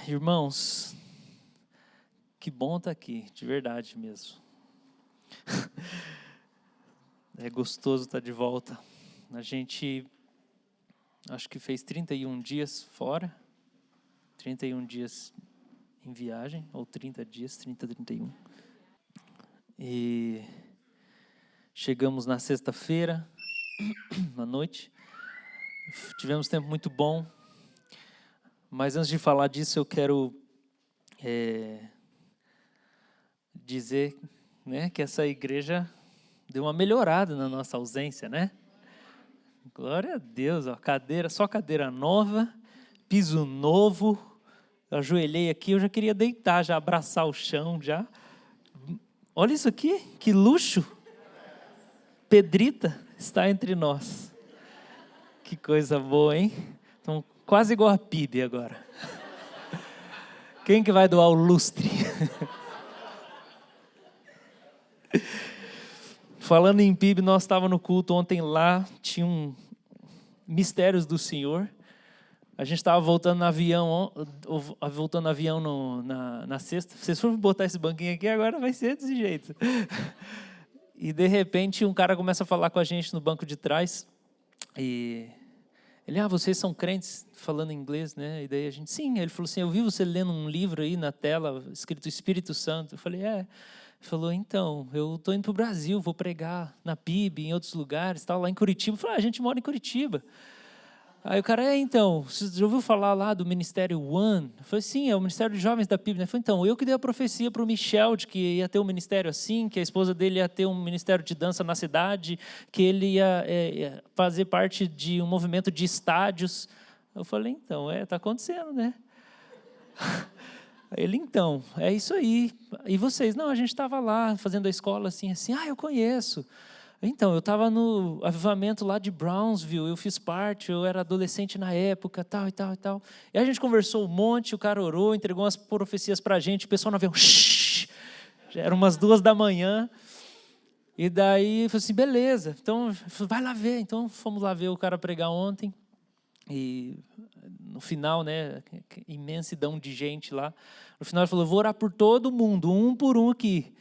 Irmãos, que bom estar aqui, de verdade mesmo. É gostoso estar de volta. A gente, acho que fez 31 dias fora, 31 dias em viagem, ou 30 dias, 30, 31. E chegamos na sexta-feira, à noite. Tivemos tempo muito bom. Mas antes de falar disso, eu quero dizer, né, que essa igreja deu uma melhorada na nossa ausência, né? Glória a Deus, ó, só cadeira nova, piso novo. Eu ajoelhei aqui, eu já queria deitar, já abraçar o chão, já. Olha isso aqui, que luxo. Pedrita está entre nós. Que coisa boa, hein? Então, quase igual a PIB agora. Quem que vai doar o lustre? Falando em PIB, nós estávamos no culto ontem lá, tinha um Mistérios do Senhor. A gente estava voltando no avião, na sexta. Vocês foram botar esse banquinho aqui, agora vai ser desse jeito. E de repente um cara começa a falar com a gente no banco de trás. E ele, vocês são crentes, falando inglês, né? E daí a gente, sim. Ele falou assim, eu vi você lendo um livro aí na tela, escrito Espírito Santo. Eu falei, Ele falou, então, eu estou indo para o Brasil, vou pregar na PIB, em outros lugares, tal, lá em Curitiba. Eu falei, a gente mora em Curitiba. Aí o cara, então, você já ouviu falar lá do Ministério One? Eu falei, sim, é o Ministério de Jovens da PIB. Ele falou, então, eu que dei a profecia para o Michel de que ia ter um ministério assim, que a esposa dele ia ter um ministério de dança na cidade, que ele ia fazer parte de um movimento de estádios. Eu falei, então, está acontecendo, né? Ele, então, é isso aí. E vocês? Não, a gente estava lá fazendo a escola assim, eu conheço. Então, eu estava no avivamento lá de Brownsville, eu fiz parte, eu era adolescente na época, tal e tal e tal. E a gente conversou um monte, o cara orou, entregou umas profecias para a gente, o pessoal no avião, shh, já eram umas 2 da manhã. E daí, eu falei assim, beleza, então, vai lá ver. Então, fomos lá ver o cara pregar ontem. E no final, né, imensidão de gente lá. No final ele falou, vou orar por todo mundo, um por um aqui.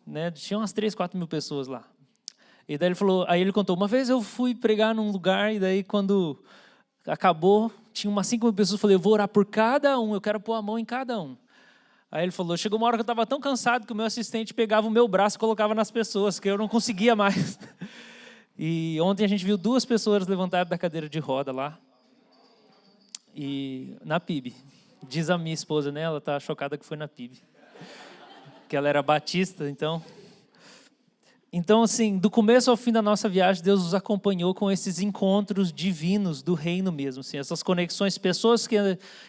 Né, tinha umas 3, 4 mil pessoas lá. E daí ele falou, aí ele contou, uma vez eu fui pregar num lugar, e daí quando acabou, tinha umas 5 mil pessoas, eu falei, eu vou orar por cada um, eu quero pôr a mão em cada um. Aí ele falou, chegou uma hora que eu estava tão cansado que o meu assistente pegava o meu braço e colocava nas pessoas, que eu não conseguia mais. E ontem a gente viu 2 pessoas levantadas da cadeira de roda lá, e na PIB. Diz a minha esposa, né, ela está chocada que foi na PIB. Que ela era batista, então... Então, assim, do começo ao fim da nossa viagem, Deus nos acompanhou com esses encontros divinos do reino mesmo. Assim, essas conexões, pessoas que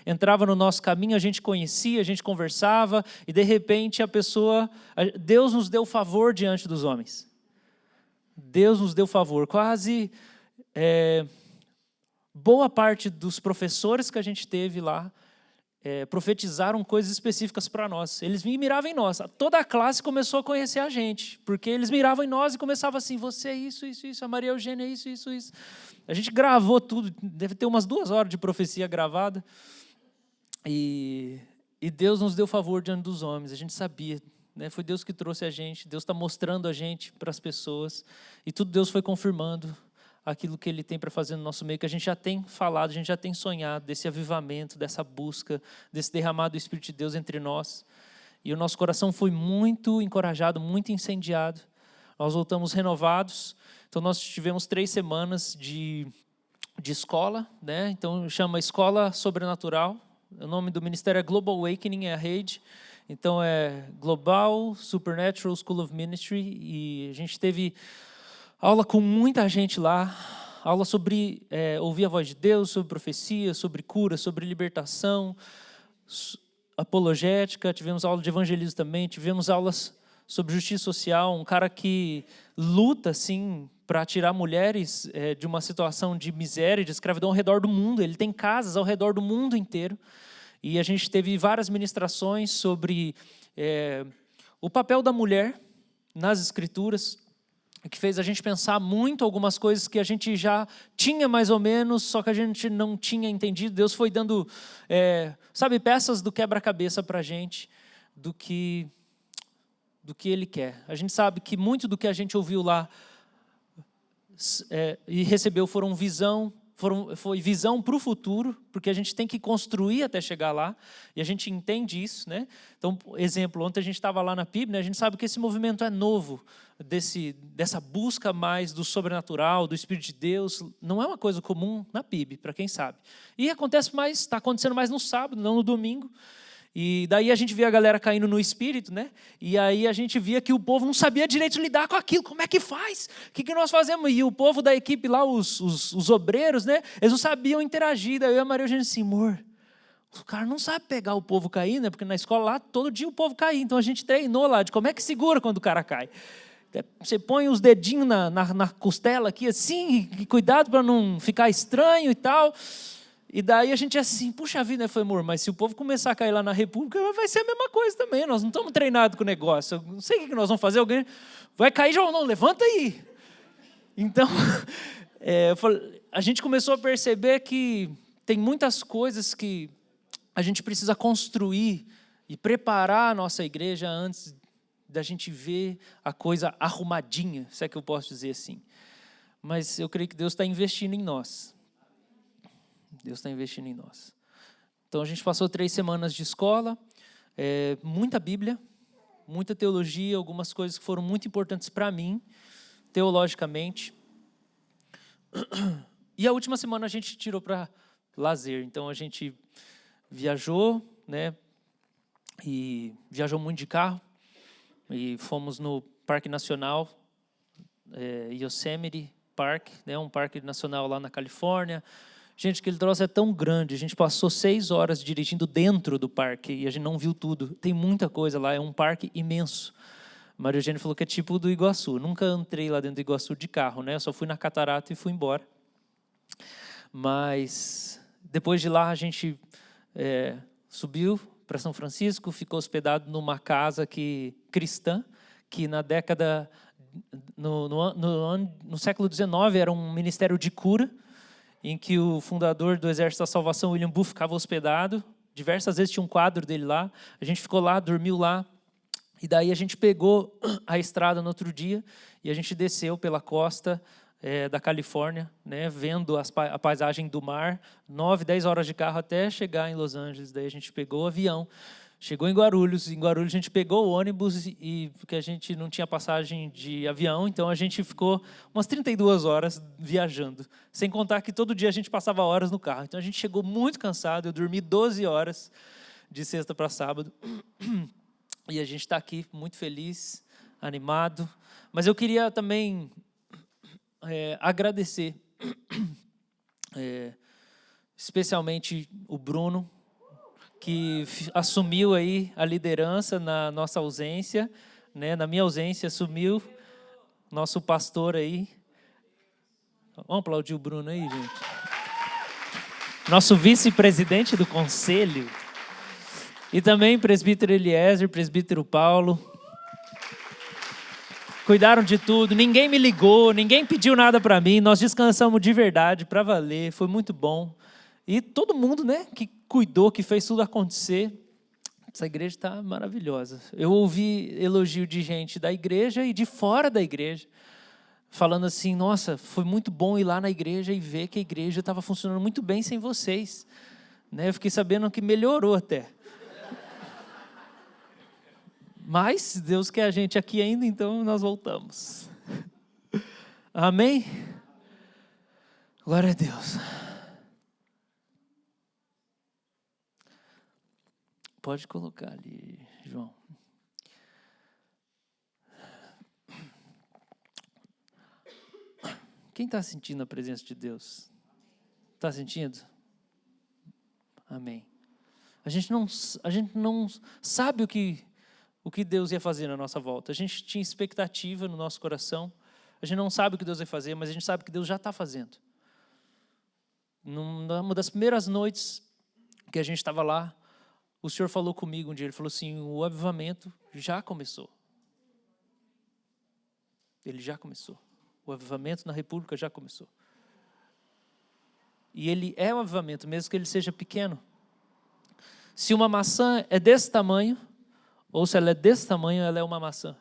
entravam no nosso caminho, a gente conhecia, a gente conversava, e de repente Deus nos deu favor diante dos homens. Deus nos deu favor. Quase boa parte dos professores que a gente teve lá, profetizaram coisas específicas para nós. Eles miravam em nós. Toda a classe começou a conhecer a gente, porque eles miravam em nós e começavam assim, você é isso, isso, isso, a Maria Eugênia é isso, isso, isso. A gente gravou tudo, deve ter umas 2 horas de profecia gravada. E Deus nos deu favor diante dos homens, a gente sabia, né? Foi Deus que trouxe a gente, Deus está mostrando a gente para as pessoas, e tudo Deus foi confirmando aquilo que Ele tem para fazer no nosso meio, que a gente já tem falado, a gente já tem sonhado, desse avivamento, dessa busca, desse derramado do Espírito de Deus entre nós. E o nosso coração foi muito encorajado, muito incendiado. Nós voltamos renovados. Então nós tivemos 3 semanas de escola, né? Então chama Escola Sobrenatural. O nome do ministério é Global Awakening, é a rede. Então é Global Supernatural School of Ministry. E a gente teve aula com muita gente lá, aula sobre ouvir a voz de Deus, sobre profecia, sobre cura, sobre libertação, apologética, tivemos aula de evangelismo também, tivemos aulas sobre justiça social, um cara que luta, assim, para tirar mulheres de uma situação de miséria, de escravidão ao redor do mundo. Ele tem casas ao redor do mundo inteiro. E a gente teve várias ministrações sobre o papel da mulher nas Escrituras, que fez a gente pensar muito algumas coisas que a gente já tinha mais ou menos, só que a gente não tinha entendido. Deus foi dando, peças do quebra-cabeça para a gente, do que Ele quer. A gente sabe que muito do que a gente ouviu lá e recebeu foi visão para o futuro, porque a gente tem que construir até chegar lá, e a gente entende isso, né? Então, exemplo, ontem a gente estava lá na PIB, né? A gente sabe que esse movimento é novo, dessa busca mais do sobrenatural, do Espírito de Deus, não é uma coisa comum na PIB, para quem sabe. E está acontecendo mais no sábado, não no domingo. E daí a gente via a galera caindo no espírito, né? E aí a gente via que o povo não sabia direito lidar com aquilo. Como é que faz? O que nós fazemos? E o povo da equipe lá, os obreiros, né? Eles não sabiam interagir. Daí eu e a Maria Eugênia assim, amor, o cara não sabe pegar o povo caindo, né? Porque na escola lá, todo dia o povo caía. Então a gente treinou lá de como é que segura quando o cara cai. Você põe os dedinhos na costela aqui assim, e cuidado para não ficar estranho e tal. E daí a gente é assim, puxa vida, foi amor, mas se o povo começar a cair lá na República, vai ser a mesma coisa também. Nós não estamos treinados com o negócio. Eu não sei o que nós vamos fazer. Alguém vai cair, João, não, levanta aí. Então, a gente começou a perceber que tem muitas coisas que a gente precisa construir e preparar a nossa igreja antes da gente ver a coisa arrumadinha, se é que eu posso dizer assim. Mas eu creio que Deus está investindo em nós. Deus está investindo em nós. Então, a gente passou 3 semanas de escola, muita Bíblia, muita teologia, algumas coisas que foram muito importantes para mim, teologicamente. E a última semana a gente tirou para lazer. Então, a gente viajou, né? E viajou muito de carro. E fomos no Parque Nacional, Yosemite Park, né? Um parque nacional lá na Califórnia. Gente, aquele troço é tão grande, a gente passou 6 horas dirigindo dentro do parque e a gente não viu tudo. Tem muita coisa lá, é um parque imenso. A Maria Eugênia falou que é tipo do Iguaçu. Nunca entrei lá dentro do Iguaçu de carro, né? Eu só fui na catarata e fui embora. Mas depois de lá a gente subiu para São Francisco, ficou hospedado numa casa cristã, que na década, no século XIX era um ministério de cura, em que o fundador do Exército da Salvação, William Booth, ficava hospedado. Diversas vezes tinha um quadro dele lá. A gente ficou lá, dormiu lá. E daí a gente pegou a estrada no outro dia e a gente desceu pela costa da Califórnia, né, vendo a paisagem do mar, 9, 10 horas de carro até chegar em Los Angeles. Daí a gente pegou o avião, chegou em Guarulhos a gente pegou o ônibus, porque a gente não tinha passagem de avião, então a gente ficou umas 32 horas viajando, sem contar que todo dia a gente passava horas no carro. Então a gente chegou muito cansado, eu dormi 12 horas de sexta para sábado, e a gente está aqui muito feliz, animado. Mas eu queria também agradecer, especialmente o Bruno, que assumiu aí a liderança na nossa ausência, né? Na minha ausência assumiu nosso pastor aí. Vamos aplaudir o Bruno aí, gente. Nosso vice-presidente do conselho. E também presbítero Eliezer, presbítero Paulo. Cuidaram de tudo, ninguém me ligou, ninguém pediu nada para mim, nós descansamos de verdade, para valer, foi muito bom. E todo mundo, né, que cuidou, que fez tudo acontecer. Essa igreja está maravilhosa. Eu ouvi elogio de gente da igreja e de fora da igreja, falando assim, nossa, foi muito bom ir lá na igreja e ver que a igreja estava funcionando muito bem sem vocês. Né, eu fiquei sabendo que melhorou até. Mas Deus quer a gente aqui ainda, então nós voltamos. Amém? Glória a Deus. Pode colocar ali, João. Quem está sentindo a presença de Deus? Está sentindo? Amém. A gente não sabe o que Deus ia fazer na nossa volta. A gente tinha expectativa no nosso coração. A gente não sabe o que Deus vai fazer, mas a gente sabe que Deus já está fazendo. Numa das primeiras noites que a gente estava lá, o Senhor falou comigo um dia, Ele falou assim, o avivamento já começou. Ele já começou. O avivamento na República já começou. E ele é um avivamento, mesmo que ele seja pequeno. Se uma maçã é desse tamanho, ou se ela é desse tamanho, ela é uma maçã.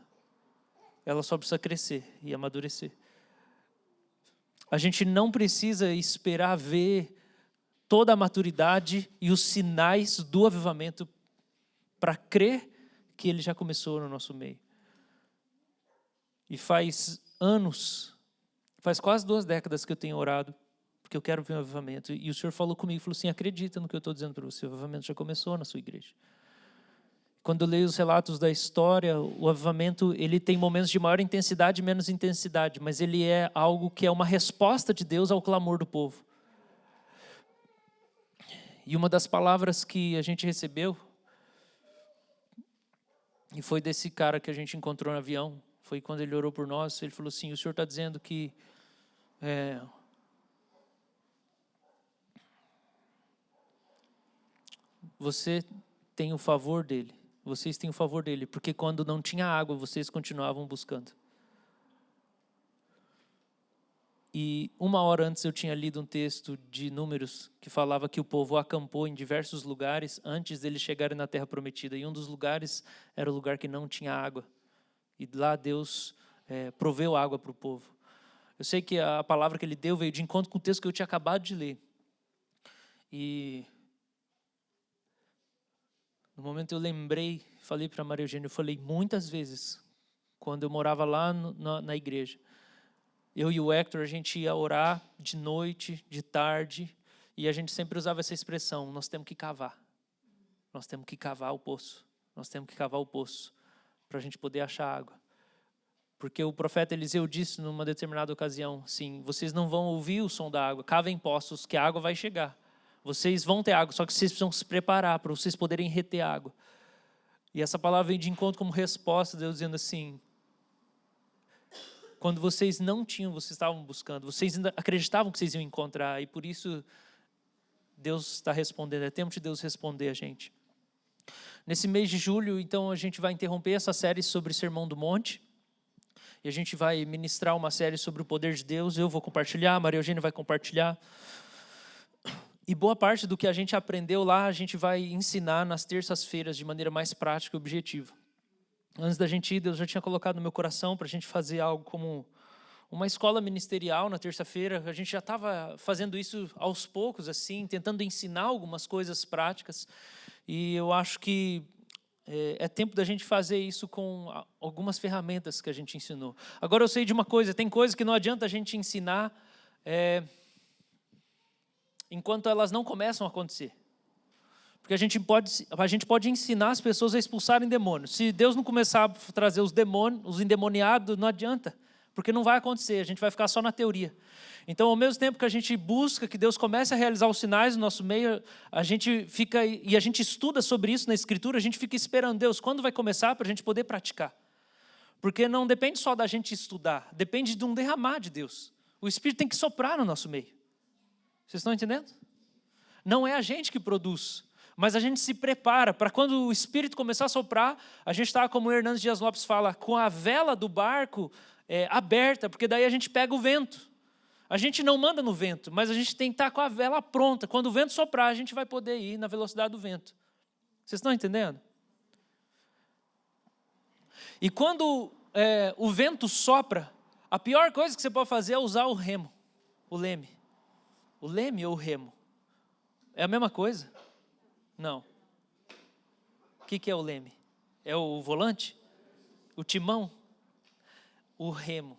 Ela só precisa crescer e amadurecer. A gente não precisa esperar ver toda a maturidade e os sinais do avivamento para crer que ele já começou no nosso meio. E faz anos, faz quase 2 décadas que eu tenho orado, porque eu quero ver um avivamento. E o Senhor falou comigo, falou assim, acredita no que eu estou dizendo para você, o avivamento já começou na sua igreja. Quando eu leio os relatos da história, o avivamento ele tem momentos de maior intensidade e menos intensidade, mas ele é algo que é uma resposta de Deus ao clamor do povo. E uma das palavras que a gente recebeu, e foi desse cara que a gente encontrou no avião, foi quando ele orou por nós, ele falou assim, o Senhor está dizendo que você tem o favor dele. Vocês têm o favor dele, porque quando não tinha água, vocês continuavam buscando. E 1 hora antes eu tinha lido um texto de Números que falava que o povo acampou em diversos lugares antes deles chegarem na Terra Prometida. E um dos lugares era o lugar que não tinha água. E lá Deus proveu água para o povo. Eu sei que a palavra que ele deu veio de encontro com o texto que eu tinha acabado de ler. E no momento eu lembrei, falei para a Maria Eugênia, eu falei muitas vezes, quando eu morava lá na igreja, eu e o Hector, a gente ia orar de noite, de tarde, e a gente sempre usava essa expressão, nós temos que cavar. Nós temos que cavar o poço. Nós temos que cavar o poço para a gente poder achar água. Porque o profeta Eliseu disse numa determinada ocasião, assim, vocês não vão ouvir o som da água, cavem poços, que a água vai chegar. Vocês vão ter água, só que vocês precisam se preparar para vocês poderem reter água. E essa palavra vem de encontro como resposta, Deus dizendo assim, quando vocês não tinham, vocês estavam buscando, vocês ainda acreditavam que vocês iam encontrar, e por isso Deus está respondendo, é tempo de Deus responder a gente. Nesse mês de julho, então, a gente vai interromper essa série sobre Sermão do Monte, e a gente vai ministrar uma série sobre o poder de Deus, eu vou compartilhar, a Maria Eugênia vai compartilhar, e boa parte do que a gente aprendeu lá, a gente vai ensinar nas terças-feiras de maneira mais prática e objetiva. Antes da gente ir, Deus já tinha colocado no meu coração para a gente fazer algo como uma escola ministerial na terça-feira. A gente já estava fazendo isso aos poucos, assim, tentando ensinar algumas coisas práticas. E eu acho que é tempo da gente fazer isso com algumas ferramentas que a gente ensinou. Agora eu sei de uma coisa, tem coisa que não adianta a gente ensinar enquanto elas não começam a acontecer. Porque a gente pode ensinar as pessoas a expulsarem demônios. Se Deus não começar a trazer os demônios, os endemoniados, não adianta. Porque não vai acontecer, a gente vai ficar só na teoria. Então, ao mesmo tempo que a gente busca que Deus comece a realizar os sinais no nosso meio, a gente fica, e a gente estuda sobre isso na Escritura, a gente fica esperando Deus, quando vai começar para a gente poder praticar. Porque não depende só da gente estudar, depende de um derramar de Deus. O Espírito tem que soprar no nosso meio. Vocês estão entendendo? Não é a gente que produz, mas a gente se prepara para quando o Espírito começar a soprar, a gente está, como o Hernandes Dias Lopes fala, com a vela do barco aberta, porque daí a gente pega o vento. A gente não manda no vento, mas a gente tem que estar com a vela pronta. Quando o vento soprar, a gente vai poder ir na velocidade do vento. Vocês estão entendendo? E quando o vento sopra, a pior coisa que você pode fazer é usar o remo, o leme. O leme ou o remo? É a mesma coisa? Não. O que é o leme? É o volante? O timão? O remo.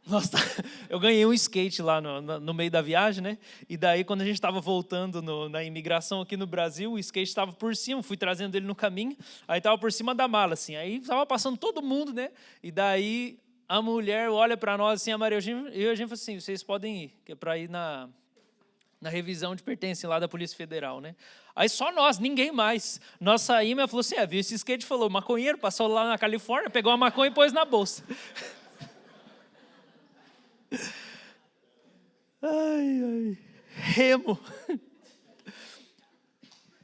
Nossa, eu ganhei um skate lá no meio da viagem, né? E daí, quando a gente estava voltando na imigração aqui no Brasil, o skate estava por cima, fui trazendo ele no caminho, aí estava por cima da mala, assim. Aí estava passando todo mundo, né? E daí a mulher olha para nós, assim, a Maria Eugênia, e a gente fala assim, vocês podem ir, que é para ir na revisão de pertence lá da Polícia Federal, né? Aí só nós, ninguém mais. Nós saímos, ela falou assim, viu esse skate, falou, maconheiro, passou lá na Califórnia, pegou a maconha e pôs na bolsa. Ai, remo.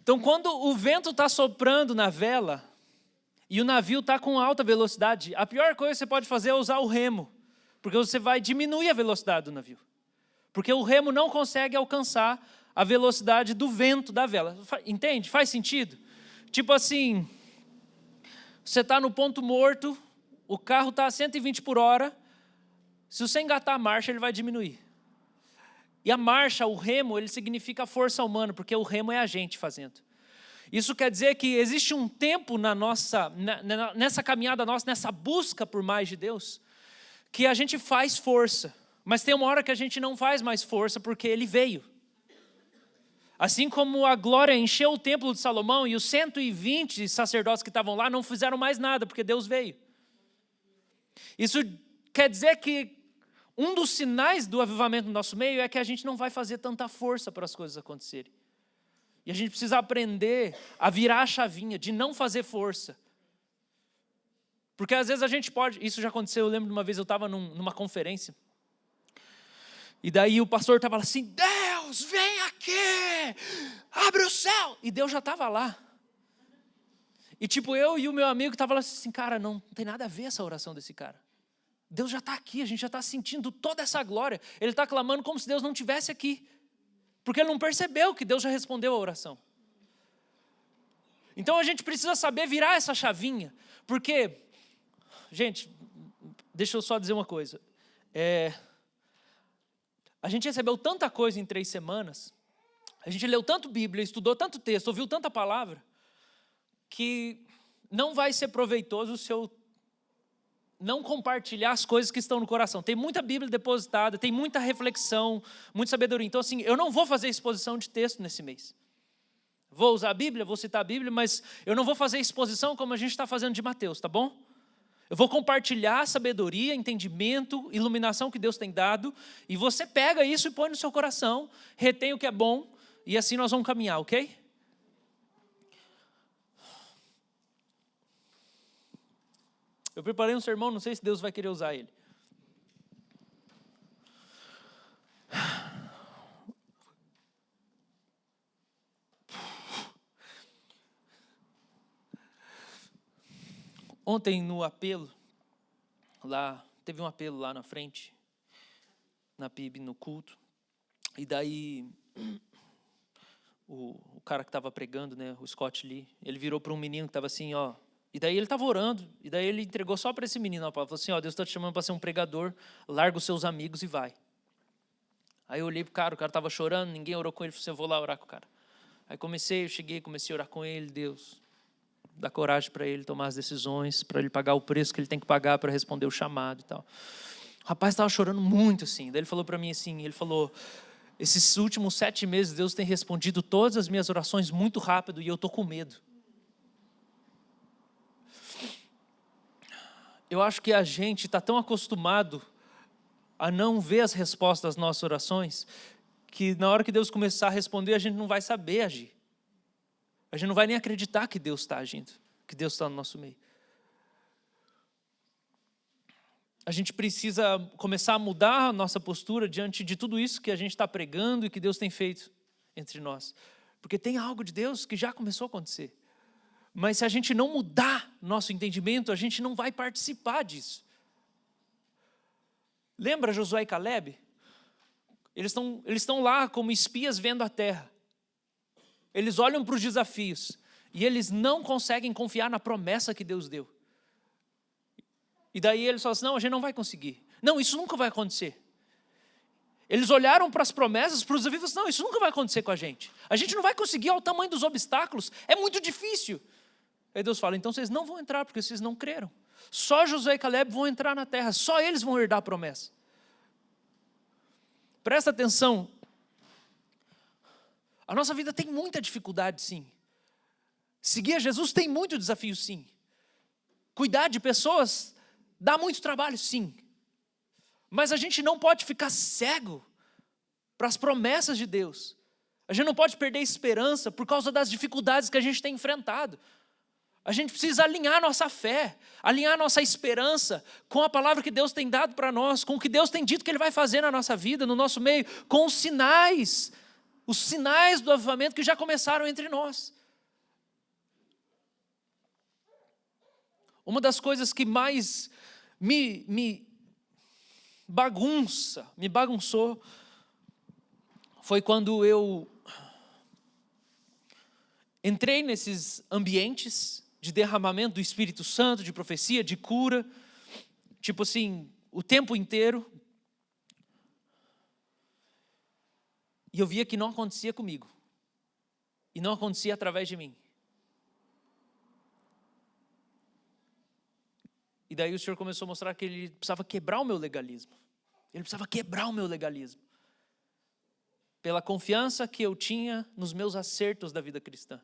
Então, quando o vento está soprando na vela, e o navio está com alta velocidade, a pior coisa que você pode fazer é usar o remo, porque você vai diminuir a velocidade do navio. Porque o remo não consegue alcançar a velocidade do vento da vela. Entende? Faz sentido? Tipo assim, você está no ponto morto, o carro está a 120 por hora, se você engatar a marcha, ele vai diminuir. E a marcha, o remo, ele significa força humana, porque o remo é a gente fazendo. Isso quer dizer que existe um tempo nessa caminhada nossa, nessa busca por mais de Deus, que a gente faz força, mas tem uma hora que a gente não faz mais força porque Ele veio. Assim como a glória encheu o templo de Salomão e os 120 sacerdotes que estavam lá não fizeram mais nada porque Deus veio. Isso quer dizer que um dos sinais do avivamento no nosso meio é que a gente não vai fazer tanta força para as coisas acontecerem. E a gente precisa aprender a virar a chavinha de não fazer força. Porque às vezes a gente pode... Isso já aconteceu, eu lembro de uma vez eu estava numa conferência. E daí o pastor estava assim, Deus, vem aqui, abre o céu. E Deus já estava lá. E tipo, eu e o meu amigo estavam assim, cara, não tem nada a ver essa oração desse cara. Deus já está aqui, a gente já está sentindo toda essa glória. Ele está clamando como se Deus não estivesse aqui. Porque ele não percebeu que Deus já respondeu a oração. Então a gente precisa saber virar essa chavinha. Porque, gente, deixa eu só dizer uma coisa. A gente recebeu tanta coisa em 3 semanas, a gente leu tanto Bíblia, estudou tanto texto, ouviu tanta palavra, que não vai ser proveitoso se eu não compartilhar as coisas que estão no coração. Tem muita Bíblia depositada, tem muita reflexão, muita sabedoria. Então, assim, eu não vou fazer exposição de texto nesse mês. Vou usar a Bíblia, vou citar a Bíblia, mas eu não vou fazer exposição como a gente está fazendo de Mateus, tá bom? Eu vou compartilhar sabedoria, entendimento, iluminação que Deus tem dado, e você pega isso e põe no seu coração, retém o que é bom, e assim nós vamos caminhar, ok? Eu preparei um sermão, não sei se Deus vai querer usar ele. Ontem no apelo, teve um apelo lá na frente, na PIB, no culto, e daí o cara que estava pregando, né, o Scott Lee, ele virou para um menino que estava assim, ó, e daí ele estava orando, e daí ele entregou só para esse menino, ó, falou assim, ó, Deus está te chamando para ser um pregador, larga os seus amigos e vai. Aí eu olhei para o cara estava chorando, ninguém orou com ele, falei assim, eu vou lá orar com o cara. Aí comecei a orar com ele, Deus, dá coragem para ele tomar as decisões, para ele pagar o preço que ele tem que pagar para responder o chamado e tal. O rapaz estava chorando muito assim, daí ele falou para mim assim, ele falou, esses últimos 7 meses Deus tem respondido todas as minhas orações muito rápido e eu estou com medo. Eu acho que a gente está tão acostumado a não ver as respostas das nossas orações, que na hora que Deus começar a responder, a gente não vai saber agir. A gente não vai nem acreditar que Deus está agindo, que Deus está no nosso meio. A gente precisa começar a mudar a nossa postura diante de tudo isso que a gente está pregando e que Deus tem feito entre nós. Porque tem algo de Deus que já começou a acontecer. Mas se a gente não mudar nosso entendimento, a gente não vai participar disso. Lembra Josué e Caleb? Eles estão lá como espias vendo a terra. Eles olham para os desafios e eles não conseguem confiar na promessa que Deus deu. E daí eles falam assim, não, a gente não vai conseguir. Não, isso nunca vai acontecer. Eles olharam para as promessas, para os desafios e falaram, não, isso nunca vai acontecer com a gente. A gente não vai conseguir, olha o tamanho dos obstáculos, é muito difícil. Aí Deus fala, então vocês não vão entrar, porque vocês não creram. Só Josué e Caleb vão entrar na terra, só eles vão herdar a promessa. Presta atenção. A nossa vida tem muita dificuldade, sim. Seguir a Jesus tem muito desafio, sim. Cuidar de pessoas dá muito trabalho, sim. Mas a gente não pode ficar cego para as promessas de Deus. A gente não pode perder esperança por causa das dificuldades que a gente tem enfrentado. A gente precisa alinhar nossa fé, alinhar nossa esperança com a palavra que Deus tem dado para nós, com o que Deus tem dito que Ele vai fazer na nossa vida, no nosso meio, com os sinais do avivamento que já começaram entre nós. Uma das coisas que mais me bagunçou, foi quando eu entrei nesses ambientes de derramamento do Espírito Santo, de profecia, de cura, tipo assim, o tempo inteiro. E eu via que não acontecia comigo. E não acontecia através de mim. E daí o Senhor começou a mostrar que Ele precisava quebrar o meu legalismo. Ele precisava quebrar o meu legalismo. Pela confiança que eu tinha nos meus acertos da vida cristã.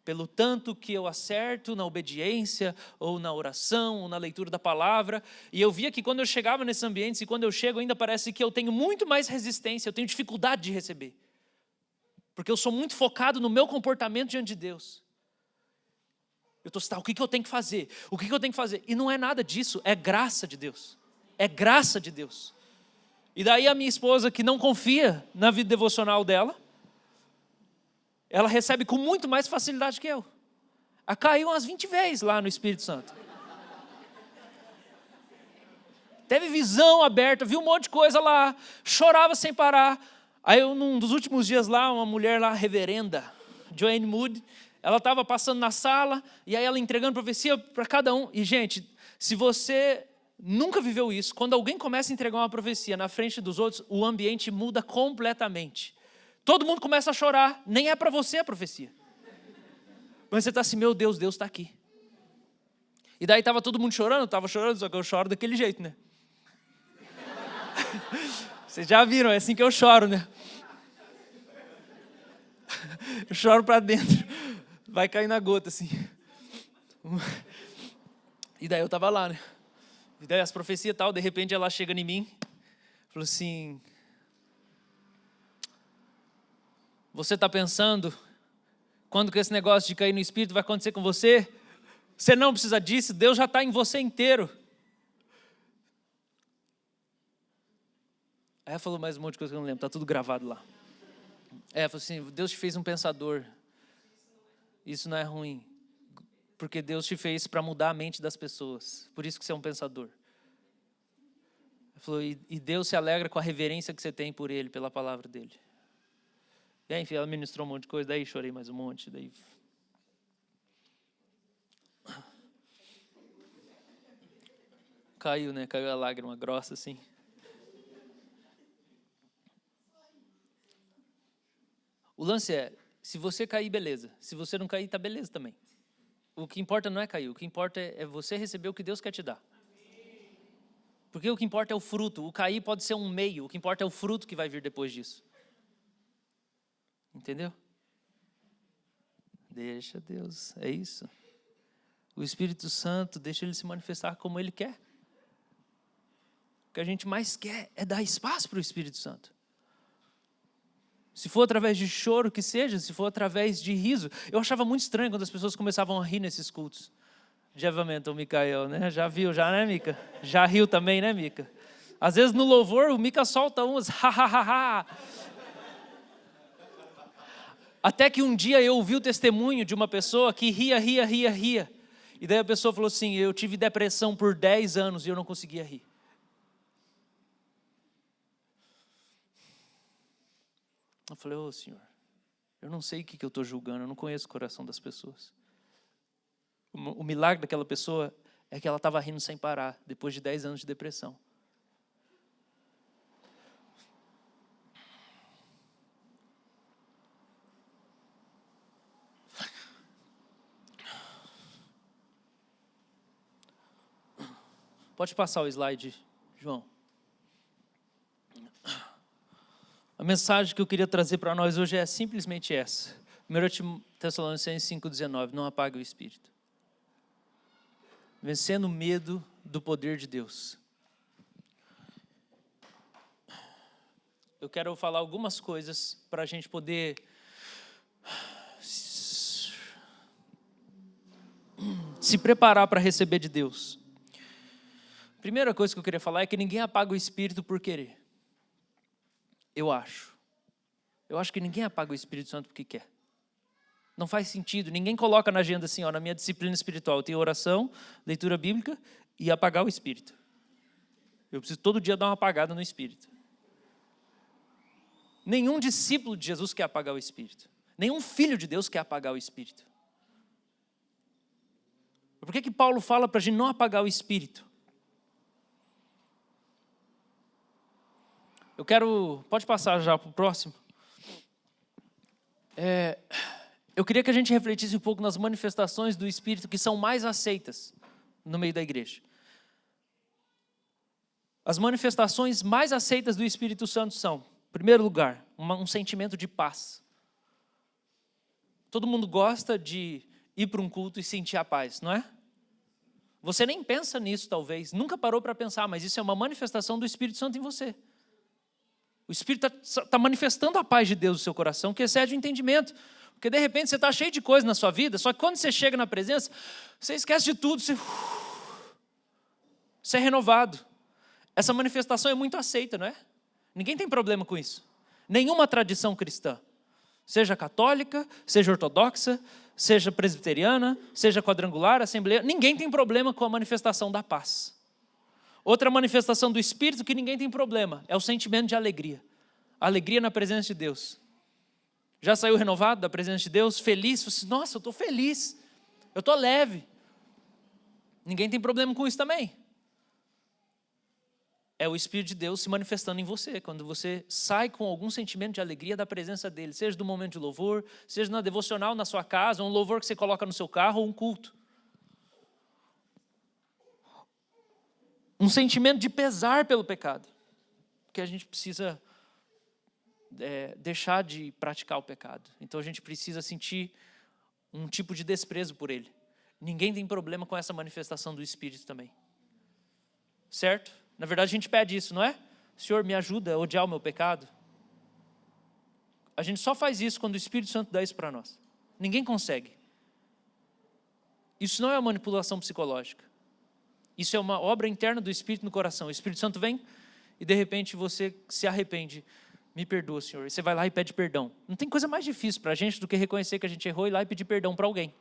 Pelo tanto que eu acerto na obediência, ou na oração, ou na leitura da palavra. E eu via que quando eu chegava nesses ambientes, e quando eu chego ainda parece que eu tenho muito mais resistência, eu tenho dificuldade de receber. Porque eu sou muito focado no meu comportamento diante de Deus. Eu estou assim, o que eu tenho que fazer? O que eu tenho que fazer? E não é nada disso, é graça de Deus. É graça de Deus. E daí a minha esposa, que não confia na vida devocional dela, ela recebe com muito mais facilidade que eu. Ela caiu umas 20 vezes lá no Espírito Santo. Teve visão aberta, viu um monte de coisa lá, chorava sem parar. Aí, num dos últimos dias lá, uma mulher lá, reverenda, Joanne Moody, ela estava passando na sala, e aí ela entregando profecia para cada um. E, gente, se você nunca viveu isso, quando alguém começa a entregar uma profecia na frente dos outros, o ambiente muda completamente. Todo mundo começa a chorar, nem é para você a profecia. Mas você está assim, meu Deus, Deus está aqui. E daí estava todo mundo chorando, estava chorando, só que eu choro daquele jeito, né? Vocês já viram, é assim que eu choro, né? Eu choro para dentro, vai cair na gota, assim. E daí eu estava lá, né? E daí as profecias e tal, de repente ela chega em mim, falou assim, você está pensando, quando que esse negócio de cair no Espírito vai acontecer com você? Você não precisa disso, Deus já está em você inteiro. Aí ela falou mais um monte de coisa que eu não lembro, está tudo gravado lá. Ela falou assim, Deus te fez um pensador, isso não é ruim, porque Deus te fez para mudar a mente das pessoas, por isso que você é um pensador. Ela falou, e Deus se alegra com a reverência que você tem por Ele, pela palavra dEle. E aí, enfim, ela ministrou um monte de coisa, daí chorei mais um monte, daí... Caiu, né? Caiu a lágrima grossa, assim. O lance é, se você cair, beleza. Se você não cair, tá beleza também. O que importa não é cair, o que importa é você receber o que Deus quer te dar. Porque o que importa é o fruto. O cair pode ser um meio, o que importa é o fruto que vai vir depois disso. Entendeu? Deixa Deus, é isso. O Espírito Santo, deixa Ele se manifestar como Ele quer. O que a gente mais quer é dar espaço para o Espírito Santo. Se for através de choro, que seja, se for através de riso. Eu achava muito estranho quando as pessoas começavam a rir nesses cultos de avivamento, o Micael, né? Já viu, já, né, Mica? Já riu também, né, Mica? Às vezes no louvor, o Mica solta umas, ha, ha, ha, ha. Até que um dia eu ouvi o testemunho de uma pessoa que ria. E daí a pessoa falou assim, eu tive depressão por 10 anos e eu não conseguia rir. Eu falei, ô Senhor, eu não sei o que eu estou julgando, eu não conheço o coração das pessoas. O milagre daquela pessoa é que ela estava rindo sem parar, depois de 10 anos de depressão. Pode passar o slide, João. A mensagem que eu queria trazer para nós hoje é simplesmente essa. 1 Tessalonicenses 5,19, não apague o espírito. Vencendo o medo do poder de Deus. Eu quero falar algumas coisas para a gente poder se preparar para receber de Deus. Primeira coisa que eu queria falar é que ninguém apaga o espírito por querer. Eu acho que ninguém apaga o Espírito Santo porque quer. Não faz sentido. Ninguém coloca na agenda assim, ó, na minha disciplina espiritual, eu tenho oração, leitura bíblica e apagar o espírito. Eu preciso todo dia dar uma apagada no espírito. Nenhum discípulo de Jesus quer apagar o espírito. Nenhum filho de Deus quer apagar o espírito. Por que Paulo fala para a gente não apagar o espírito? Eu quero... Pode passar já para o próximo. Eu queria que a gente refletisse um pouco nas manifestações do Espírito que são mais aceitas no meio da igreja. As manifestações mais aceitas do Espírito Santo são, em primeiro lugar, um sentimento de paz. Todo mundo gosta de ir para um culto e sentir a paz, não é? Você nem pensa nisso, talvez. Nunca parou para pensar, mas isso é uma manifestação do Espírito Santo em você. O Espírito está manifestando a paz de Deus no seu coração, que excede o entendimento. Porque de repente você está cheio de coisa na sua vida, só que quando você chega na presença, você esquece de tudo, você é renovado. Essa manifestação é muito aceita, não é? Ninguém tem problema com isso. Nenhuma tradição cristã, seja católica, seja ortodoxa, seja presbiteriana, seja quadrangular, assembleia, ninguém tem problema com a manifestação da paz. Outra manifestação do Espírito que ninguém tem problema é o sentimento de alegria. Alegria na presença de Deus. Já saiu renovado da presença de Deus? Feliz? Você, nossa, eu estou feliz. Eu estou leve. Ninguém tem problema com isso também. É o Espírito de Deus se manifestando em você. Quando você sai com algum sentimento de alegria da presença dele. Seja do momento de louvor, seja na devocional na sua casa, um louvor que você coloca no seu carro ou um culto. Um sentimento de pesar pelo pecado. Porque a gente precisa... deixar de praticar o pecado. Então a gente precisa sentir um tipo de desprezo por ele. Ninguém tem problema com essa manifestação do Espírito também. Certo? Na verdade a gente pede isso, não é? Senhor, me ajuda a odiar o meu pecado. A gente só faz isso quando o Espírito Santo dá isso para nós. Ninguém consegue. Isso não é uma manipulação psicológica. Isso é uma obra interna do Espírito no coração. O Espírito Santo vem e de repente você se arrepende. Me perdoa, Senhor. E você vai lá e pede perdão. Não tem coisa mais difícil para a gente do que reconhecer que a gente errou e ir lá e pedir perdão para alguém.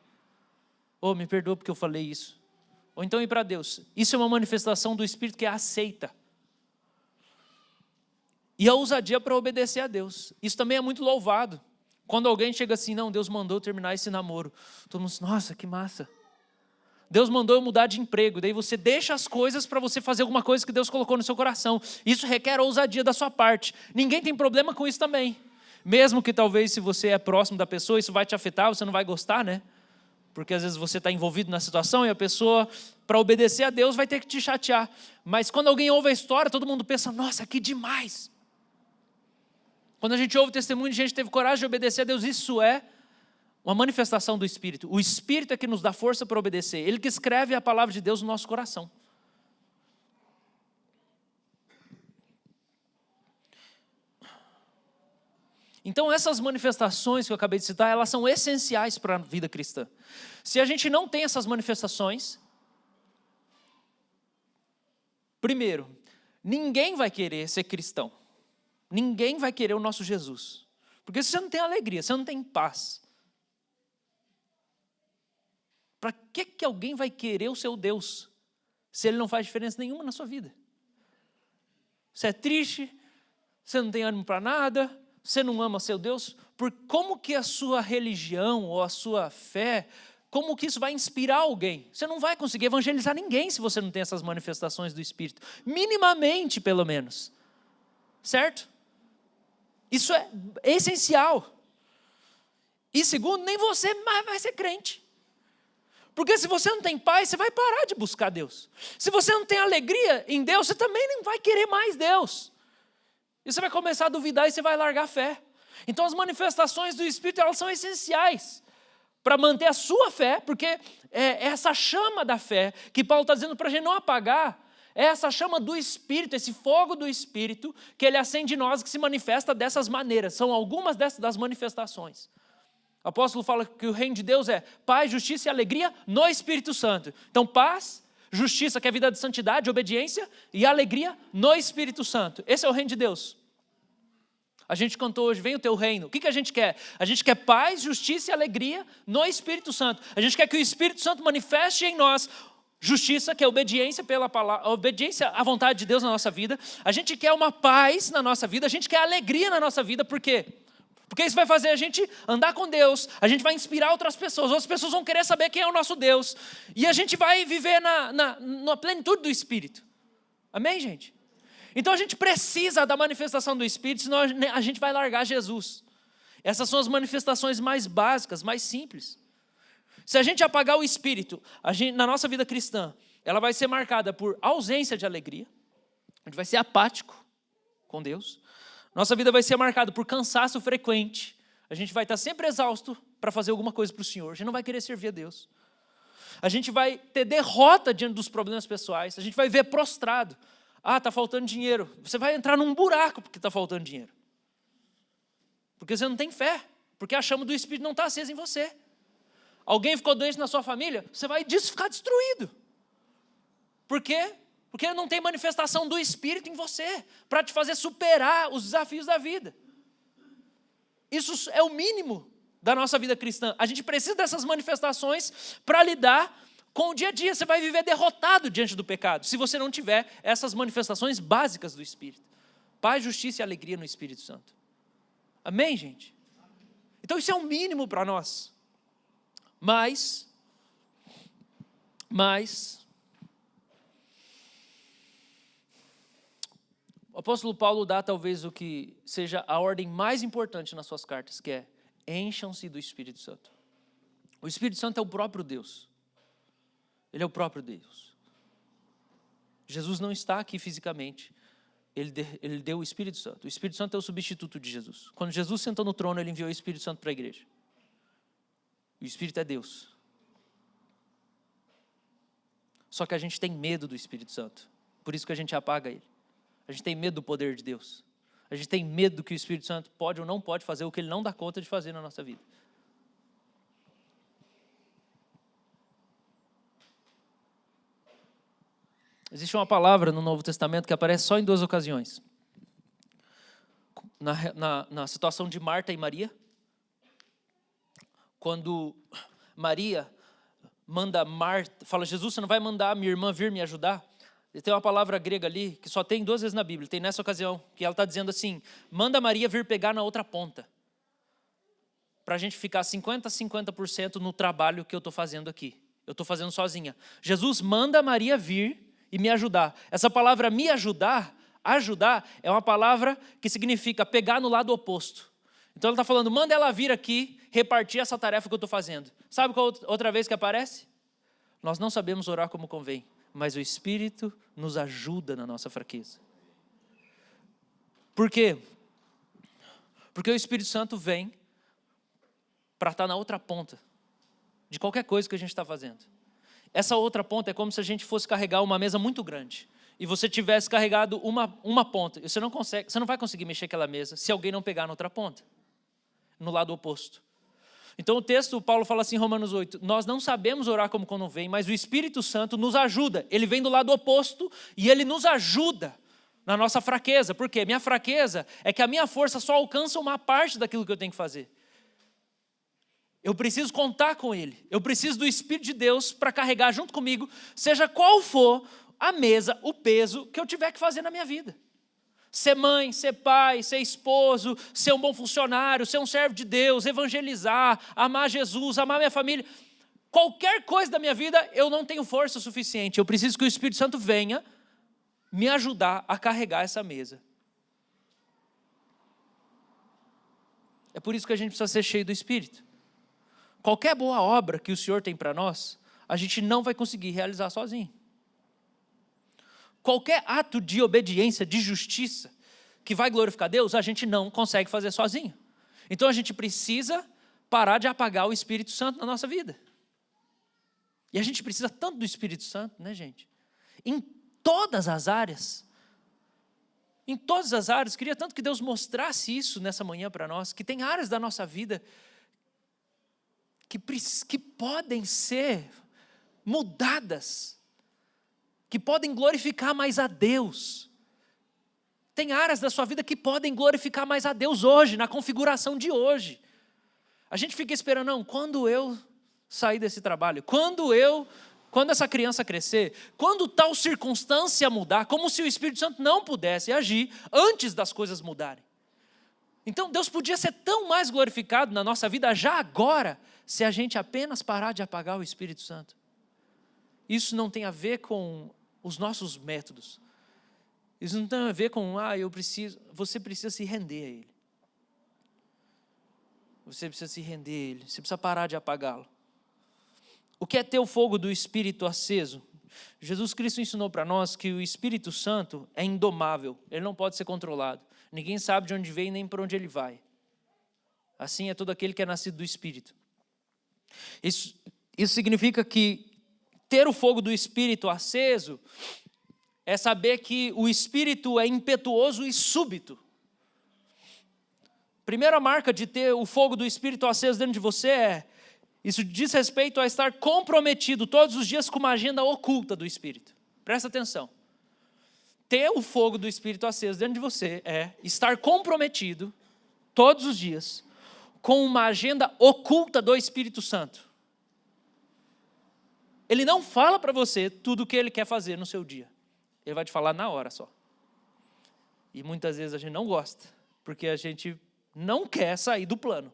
Oh, me perdoa porque eu falei isso. Ou então ir para Deus. Isso é uma manifestação do Espírito que é aceita. E a ousadia para obedecer a Deus. Isso também é muito louvado. Quando alguém chega assim, não, Deus mandou terminar esse namoro. Todo mundo diz, nossa, que massa. Deus mandou eu mudar de emprego. Daí você deixa as coisas para você fazer alguma coisa que Deus colocou no seu coração. Isso requer ousadia da sua parte. Ninguém tem problema com isso também. Mesmo que talvez se você é próximo da pessoa, isso vai te afetar, você não vai gostar, né? Porque às vezes você está envolvido na situação e a pessoa, para obedecer a Deus, vai ter que te chatear. Mas quando alguém ouve a história, todo mundo pensa, nossa, que demais. Quando a gente ouve o testemunho de gente que teve coragem de obedecer a Deus, isso é uma manifestação do Espírito. O Espírito é que nos dá força para obedecer. Ele que escreve a palavra de Deus no nosso coração. Então essas manifestações que eu acabei de citar, elas são essenciais para a vida cristã. Se a gente não tem essas manifestações, primeiro, ninguém vai querer ser cristão. Ninguém vai querer o nosso Jesus. Porque se você não tem alegria, se você não tem paz, para que alguém vai querer o seu Deus, se ele não faz diferença nenhuma na sua vida? Você é triste, você não tem ânimo para nada, você não ama seu Deus, como que a sua religião ou a sua fé, como que isso vai inspirar alguém? Você não vai conseguir evangelizar ninguém se você não tem essas manifestações do Espírito, minimamente pelo menos, certo? Isso é essencial. E segundo, nem você mais vai ser crente. Porque se você não tem paz, você vai parar de buscar Deus. Se você não tem alegria em Deus, você também não vai querer mais Deus. E você vai começar a duvidar e você vai largar a fé. Então as manifestações do Espírito, elas são essenciais para manter a sua fé, porque é essa chama da fé que Paulo está dizendo para a gente não apagar, é essa chama do Espírito, esse fogo do Espírito que ele acende em nós, que se manifesta dessas maneiras. São algumas das manifestações. O apóstolo fala que o reino de Deus é paz, justiça e alegria no Espírito Santo. Então paz, justiça, que é a vida de santidade, obediência, e alegria no Espírito Santo. Esse é o reino de Deus. A gente cantou hoje, vem o teu reino. O que a gente quer? A gente quer paz, justiça e alegria no Espírito Santo. A gente quer que o Espírito Santo manifeste em nós justiça, que é obediência pela palavra, obediência à vontade de Deus na nossa vida. A gente quer uma paz na nossa vida, a gente quer alegria na nossa vida. Por quê? Porque isso vai fazer a gente andar com Deus, a gente vai inspirar outras pessoas vão querer saber quem é o nosso Deus. E a gente vai viver na plenitude do Espírito. Amém, gente? Então a gente precisa da manifestação do Espírito, senão a gente vai largar Jesus. Essas são as manifestações mais básicas, mais simples. Se a gente apagar o Espírito, na nossa vida cristã, ela vai ser marcada por ausência de alegria, a gente vai ser apático com Deus. Nossa vida vai ser marcada por cansaço frequente, a gente vai estar sempre exausto para fazer alguma coisa para o Senhor, a gente não vai querer servir a Deus. A gente vai ter derrota diante dos problemas pessoais, a gente vai ver prostrado. Está faltando dinheiro. Você vai entrar num buraco porque está faltando dinheiro. Porque você não tem fé. Porque a chama do Espírito não está acesa em você. Alguém ficou doente na sua família, você vai ficar destruído. Por quê? Porque não tem manifestação do Espírito em você para te fazer superar os desafios da vida. Isso é o mínimo da nossa vida cristã. A gente precisa dessas manifestações para lidar com o dia a dia. Você vai viver derrotado diante do pecado, se você não tiver essas manifestações básicas do Espírito. Paz, justiça e alegria no Espírito Santo. Amém, gente? Então isso é o mínimo para nós. Mas, o apóstolo Paulo dá talvez o que seja a ordem mais importante nas suas cartas, que é: encham-se do Espírito Santo. O Espírito Santo é o próprio Deus. Ele é o próprio Deus. Jesus não está aqui fisicamente. Ele deu o Espírito Santo. O Espírito Santo é o substituto de Jesus. Quando Jesus sentou no trono, ele enviou o Espírito Santo para a igreja. O Espírito é Deus. Só que a gente tem medo do Espírito Santo. Por isso que a gente apaga ele. A gente tem medo do poder de Deus. A gente tem medo do que o Espírito Santo pode ou não pode fazer, o que ele não dá conta de fazer na nossa vida. Existe uma palavra no Novo Testamento que aparece só em 2 ocasiões. Na situação de Marta e Maria, quando Maria manda Marta, fala: Jesus, você não vai mandar minha irmã vir me ajudar? E tem uma palavra grega ali, que só tem 2 vezes na Bíblia, tem nessa ocasião, que ela está dizendo assim: manda Maria vir pegar na outra ponta, para a gente ficar 50% no trabalho que eu estou fazendo aqui. Eu estou fazendo sozinha. Jesus manda Maria vir e me ajudar. Essa palavra me ajudar, é uma palavra que significa pegar no lado oposto. Então ele está falando: manda ela vir aqui, repartir essa tarefa que eu estou fazendo. Sabe qual outra vez que aparece? Nós não sabemos orar como convém, mas o Espírito nos ajuda na nossa fraqueza. Por quê? Porque o Espírito Santo vem para estar na outra ponta de qualquer coisa que a gente está fazendo. Essa outra ponta é como se a gente fosse carregar uma mesa muito grande e você tivesse carregado uma ponta. Você não vai conseguir mexer aquela mesa se alguém não pegar na outra ponta, no lado oposto. Então o texto, Paulo fala assim em Romanos 8, nós não sabemos orar como convém, mas o Espírito Santo nos ajuda. Ele vem do lado oposto e ele nos ajuda na nossa fraqueza. Por quê? Minha fraqueza é que a minha força só alcança uma parte daquilo que eu tenho que fazer. Eu preciso contar com ele. Eu preciso do Espírito de Deus para carregar junto comigo, seja qual for a mesa, o peso que eu tiver que fazer na minha vida. Ser mãe, ser pai, ser esposo, ser um bom funcionário, ser um servo de Deus, evangelizar, amar Jesus, amar minha família. Qualquer coisa da minha vida, eu não tenho força suficiente. Eu preciso que o Espírito Santo venha me ajudar a carregar essa mesa. É por isso que a gente precisa ser cheio do Espírito. Qualquer boa obra que o Senhor tem para nós, a gente não vai conseguir realizar sozinho. Qualquer ato de obediência, de justiça, que vai glorificar Deus, a gente não consegue fazer sozinho. Então a gente precisa parar de apagar o Espírito Santo na nossa vida. E a gente precisa tanto do Espírito Santo, né, gente? Em todas as áreas. Em todas as áreas. Queria tanto que Deus mostrasse isso nessa manhã para nós, que tem áreas da nossa vida que podem ser mudadas, que podem glorificar mais a Deus. Tem áreas da sua vida que podem glorificar mais a Deus hoje, na configuração de hoje. A gente fica esperando, não, quando eu sair desse trabalho, quando essa criança crescer, quando tal circunstância mudar, como se o Espírito Santo não pudesse agir antes das coisas mudarem. Então Deus podia ser tão mais glorificado na nossa vida já agora, se a gente apenas parar de apagar o Espírito Santo. Isso não tem a ver com os nossos métodos. Isso não tem a ver com, você precisa se render a Ele. Você precisa se render a Ele, você precisa parar de apagá-lo. O que é ter o fogo do Espírito aceso? Jesus Cristo ensinou para nós que o Espírito Santo é indomável, ele não pode ser controlado. Ninguém sabe de onde vem nem para onde ele vai. Assim é todo aquele que é nascido do Espírito. Isso significa que ter o fogo do Espírito aceso é saber que o Espírito é impetuoso e súbito. Primeira marca de ter o fogo do Espírito aceso dentro de você isso diz respeito a estar comprometido todos os dias com uma agenda oculta do Espírito. Presta atenção. Ter o fogo do Espírito aceso dentro de você é estar comprometido todos os dias com uma agenda oculta do Espírito Santo. Ele não fala para você tudo o que ele quer fazer no seu dia. Ele vai te falar na hora só. E muitas vezes a gente não gosta, porque a gente não quer sair do plano.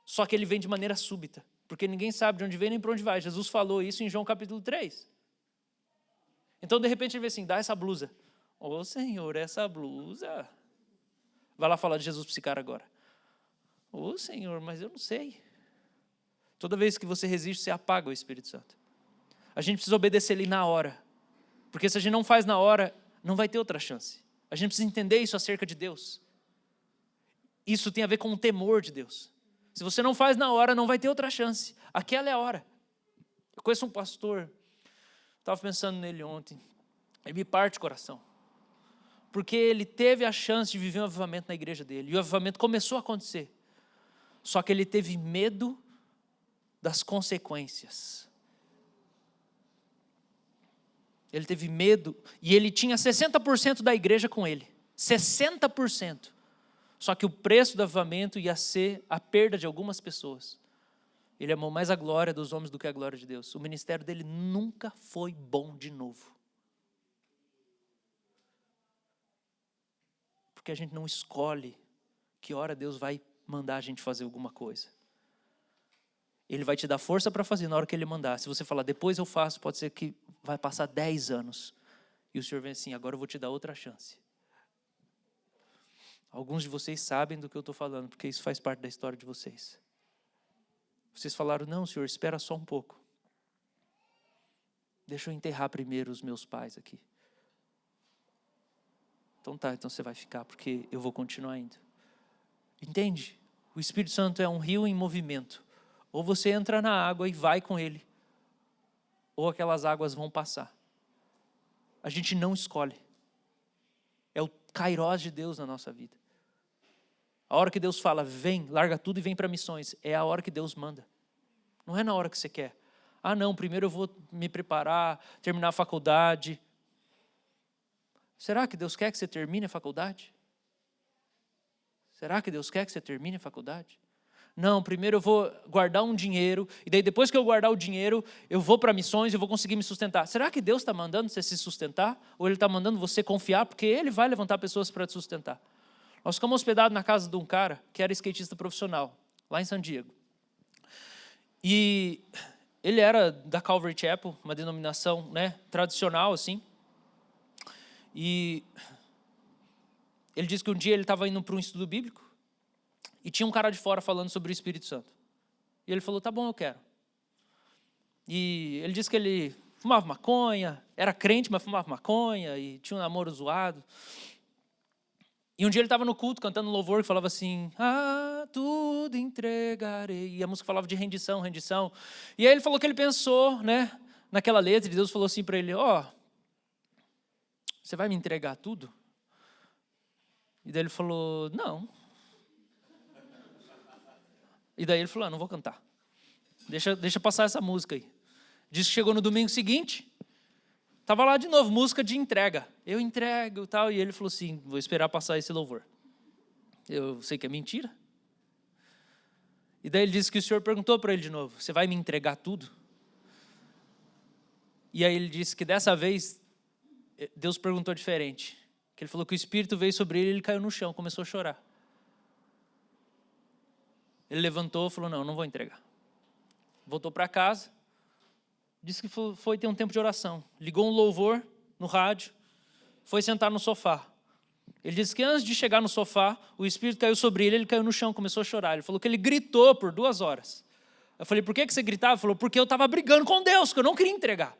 Só que ele vem de maneira súbita, porque ninguém sabe de onde vem nem para onde vai. Jesus falou isso em João capítulo 3. Então, de repente, ele vê assim, dá essa blusa. Ô Senhor, essa blusa. Vai lá falar de Jesus para esse cara agora. Ô Senhor, mas eu não sei. Toda vez que você resiste, você apaga o Espírito Santo. A gente precisa obedecer ele na hora. Porque se a gente não faz na hora, não vai ter outra chance. A gente precisa entender isso acerca de Deus. Isso tem a ver com o temor de Deus. Se você não faz na hora, não vai ter outra chance. Aquela é a hora. Eu conheço um pastor, estava pensando nele ontem, ele me parte o coração. Porque ele teve a chance de viver um avivamento na igreja dele. E o avivamento começou a acontecer. Só que ele teve medo das consequências. Ele teve medo, e ele tinha 60% da igreja com ele. 60%. Só que o preço do avivamento ia ser a perda de algumas pessoas. Ele amou mais a glória dos homens do que a glória de Deus. O ministério dele nunca foi bom de novo. Porque a gente não escolhe que hora Deus vai mandar a gente fazer alguma coisa. Ele vai te dar força para fazer na hora que ele mandar. Se você falar, depois eu faço, pode ser que vai passar 10 anos. E o Senhor vem assim, agora eu vou te dar outra chance. Alguns de vocês sabem do que eu estou falando, porque isso faz parte da história de vocês. Vocês falaram, não, Senhor, espera só um pouco. Deixa eu enterrar primeiro os meus pais aqui. Então tá, então você vai ficar, porque eu vou continuar indo. Entende? O Espírito Santo é um rio em movimento. Ou você entra na água e vai com ele, ou aquelas águas vão passar. A gente não escolhe. É o kairós de Deus na nossa vida. A hora que Deus fala, vem, larga tudo e vem para missões, é a hora que Deus manda. Não é na hora que você quer. Ah não, primeiro eu vou me preparar, terminar a faculdade. Será que Deus quer que você termine a faculdade? Será que Deus quer que você termine a faculdade? Não, primeiro eu vou guardar um dinheiro, e daí depois que eu guardar o dinheiro, eu vou para missões e eu vou conseguir me sustentar. Será que Deus está mandando você se sustentar? Ou Ele está mandando você confiar, porque Ele vai levantar pessoas para te sustentar? Nós ficamos hospedados na casa de um cara que era skatista profissional, lá em San Diego. E ele era da Calvary Chapel, uma denominação, tradicional assim. E ele disse que um dia ele estava indo para um estudo bíblico e tinha um cara de fora falando sobre o Espírito Santo. E ele falou, tá bom, eu quero. E ele disse que ele fumava maconha, era crente, mas fumava maconha e tinha um namoro zoado. E um dia ele estava no culto cantando louvor que falava assim, tudo entregarei. E a música falava de rendição, rendição. E aí ele falou que ele pensou, naquela letra, e Deus falou assim para ele, você vai me entregar tudo? E daí ele falou, não. E daí ele falou, não vou cantar. Deixa passar essa música aí. Diz que chegou no domingo seguinte, Tava lá de novo, música de entrega. Eu entrego e tal. E ele falou assim, vou esperar passar esse louvor. Eu sei que é mentira. E daí ele disse que o Senhor perguntou para ele de novo, você vai me entregar tudo? E aí ele disse que dessa vez, Deus perguntou diferente. Que ele falou que o Espírito veio sobre ele e ele caiu no chão, começou a chorar. Ele levantou e falou, não vou entregar. Voltou para casa, disse que foi ter um tempo de oração. Ligou um louvor no rádio, foi sentar no sofá. Ele disse que antes de chegar no sofá, o Espírito caiu sobre ele caiu no chão, começou a chorar. Ele falou que ele gritou por 2 horas. Eu falei, por que você gritava? Ele falou, porque eu estava brigando com Deus, que eu não queria entregar.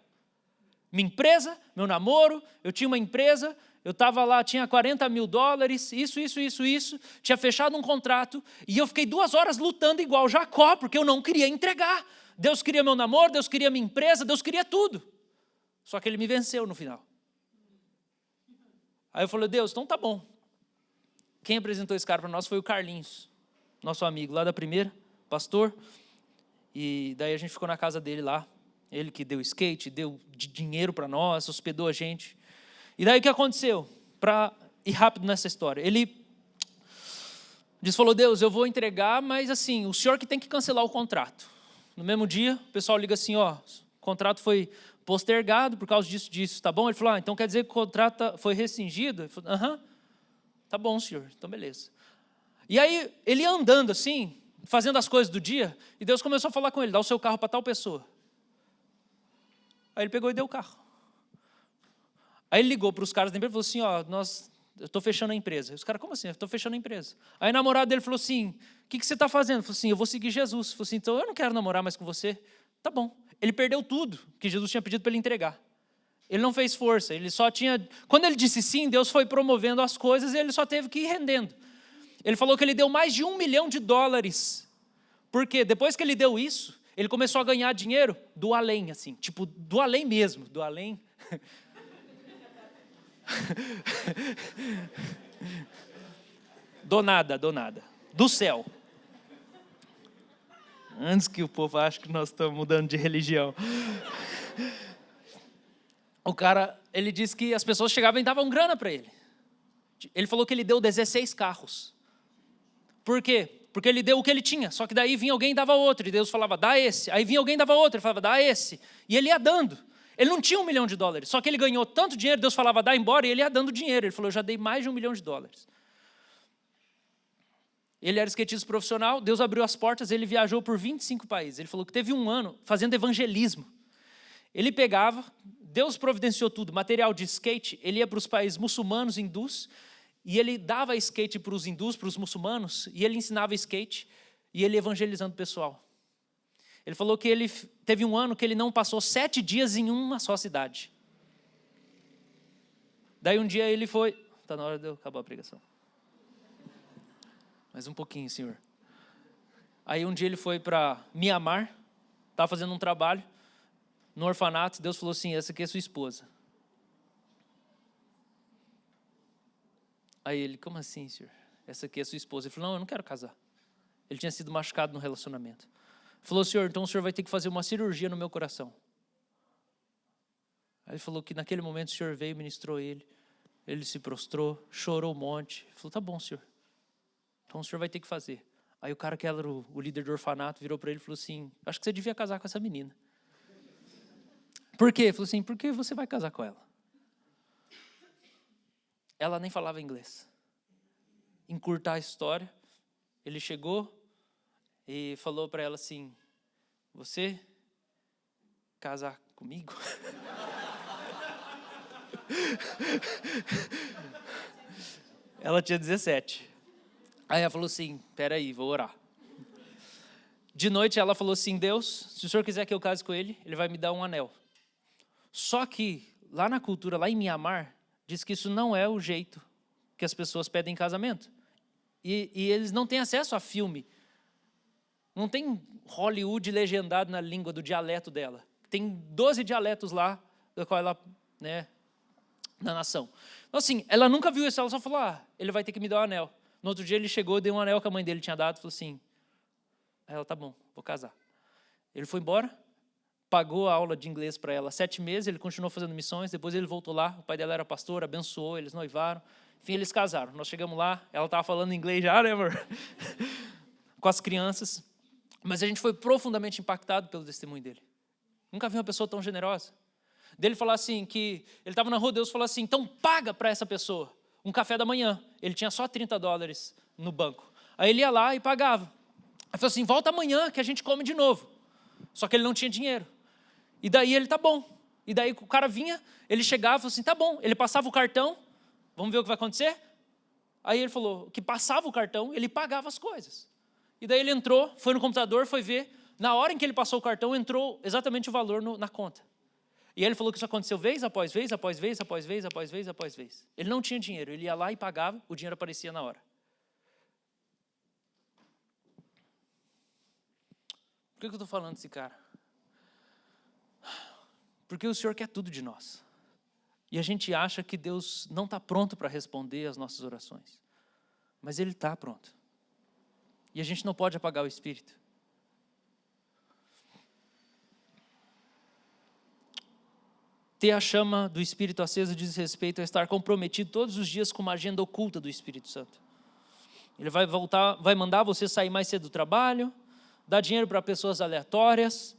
Minha empresa, meu namoro, eu tinha uma empresa, eu estava lá, tinha $40 mil, isso, tinha fechado um contrato, e eu fiquei 2 horas lutando igual Jacó, porque eu não queria entregar. Deus queria meu namoro, Deus queria minha empresa, Deus queria tudo. Só que ele me venceu no final. Aí eu falei, Deus, então tá bom. Quem apresentou esse cara para nós foi o Carlinhos, nosso amigo lá da primeira, pastor. E daí a gente ficou na casa dele lá. Ele que deu skate, deu dinheiro para nós, hospedou a gente. E daí o que aconteceu? Para ir rápido nessa história. Ele falou, Deus, eu vou entregar, mas assim, o senhor que tem que cancelar o contrato. No mesmo dia, o pessoal liga assim, o contrato foi postergado por causa disso, tá bom? Ele falou, então quer dizer que o contrato foi rescindido? Ele falou, tá bom, senhor, então beleza. E aí, ele andando assim, fazendo as coisas do dia, e Deus começou a falar com ele, dá o seu carro para tal pessoa. Aí ele pegou e deu o carro. Aí ele ligou para os caras da empresa e falou assim, eu estou fechando a empresa. Os caras, como assim? Eu estou fechando a empresa. Aí o namorado dele falou assim, o que você está fazendo? Ele falou assim, eu vou seguir Jesus. Ele falou assim, então eu não quero namorar mais com você. Tá bom. Ele perdeu tudo que Jesus tinha pedido para ele entregar. Ele não fez força, ele só tinha... Quando ele disse sim, Deus foi promovendo as coisas e ele só teve que ir rendendo. Ele falou que ele deu mais de $1 milhão. Porque depois que ele deu isso, ele começou a ganhar dinheiro do além, assim, tipo, do além mesmo, do além. Do nada, do céu. Antes que o povo ache que nós estamos mudando de religião. O cara, ele disse que as pessoas chegavam e davam grana para ele. Ele falou que ele deu 16 carros. Por quê? Porque ele deu o que ele tinha, só que daí vinha alguém e dava outro, e Deus falava, dá esse. Aí vinha alguém e dava outro, ele falava, dá esse. E ele ia dando. Ele não tinha $1 milhão, só que ele ganhou tanto dinheiro, Deus falava, dá embora, e ele ia dando dinheiro. Ele falou, eu já dei mais de $1 milhão. Ele era skatista profissional, Deus abriu as portas, ele viajou por 25 países. Ele falou que teve 1 ano fazendo evangelismo. Ele pegava, Deus providenciou tudo, material de skate, ele ia para os países muçulmanos, hindus, e ele dava skate para os hindus, para os muçulmanos, e ele ensinava skate, e ele evangelizando o pessoal. Ele falou que ele teve 1 ano que ele não passou 7 dias em uma só cidade. Daí um dia ele foi... Está na hora de eu acabar a pregação. Mais um pouquinho, senhor. Aí um dia ele foi para Mianmar, estava fazendo um trabalho, no orfanato, Deus falou assim, essa aqui é sua esposa. Aí ele, como assim, senhor? Essa aqui é sua esposa. Ele falou, não, eu não quero casar. Ele tinha sido machucado no relacionamento. Ele falou, senhor, então o senhor vai ter que fazer uma cirurgia no meu coração. Aí ele falou que naquele momento o senhor veio e ministrou ele. Ele se prostrou, chorou um monte. Ele falou, tá bom, senhor. Então o senhor vai ter que fazer. Aí o cara que era o líder do orfanato virou para ele e falou assim, acho que você devia casar com essa menina. Por quê? Ele falou assim, por que você vai casar com ela? Ela nem falava inglês. Encurtar a história, ele chegou e falou para ela assim, você casar comigo? Ela tinha 17. Aí ela falou assim, peraí, vou orar. De noite ela falou assim, Deus, se o senhor quiser que eu case com ele, ele vai me dar um anel. Só que lá na cultura, lá em Mianmar, diz que isso não é o jeito que as pessoas pedem em casamento. E eles não têm acesso a filme. Não tem Hollywood legendado na língua do dialeto dela. Tem 12 dialetos lá, da qual ela, na nação. Então assim, ela nunca viu isso, ela só falou, ele vai ter que me dar um anel. No outro dia ele chegou, deu um anel que a mãe dele tinha dado, falou assim, ela, tá bom, vou casar. Ele foi embora, pagou a aula de inglês para ela 7 meses, ele continuou fazendo missões, depois ele voltou lá, o pai dela era pastor, abençoou, eles noivaram, enfim, eles casaram. Nós chegamos lá, ela estava falando inglês já, né, amor? Com as crianças, mas a gente foi profundamente impactado pelo testemunho dele. Nunca vi uma pessoa tão generosa. Dele falar assim, que ele estava na rua, Deus falou assim, então paga para essa pessoa um café da manhã. Ele tinha só $30 no banco. Aí ele ia lá e pagava. Aí falou assim, volta amanhã que a gente come de novo. Só que ele não tinha dinheiro. E daí ele, tá bom. E daí o cara vinha, ele chegava e falou assim, tá bom. Ele passava o cartão, vamos ver o que vai acontecer? Aí ele falou que passava o cartão, ele pagava as coisas. E daí ele entrou, foi no computador, foi ver. Na hora em que ele passou o cartão, entrou exatamente o valor na conta. E ele falou que isso aconteceu vez após vez, após vez, após vez, após vez, após vez. Ele não tinha dinheiro, ele ia lá e pagava, o dinheiro aparecia na hora. Por que eu estou falando desse cara? Porque o Senhor quer tudo de nós. E a gente acha que Deus não está pronto para responder às nossas orações. Mas Ele está pronto. E a gente não pode apagar o Espírito. Ter a chama do Espírito acesa diz respeito a estar comprometido todos os dias com uma agenda oculta do Espírito Santo. Ele vai mandar você sair mais cedo do trabalho, dar dinheiro para pessoas aleatórias,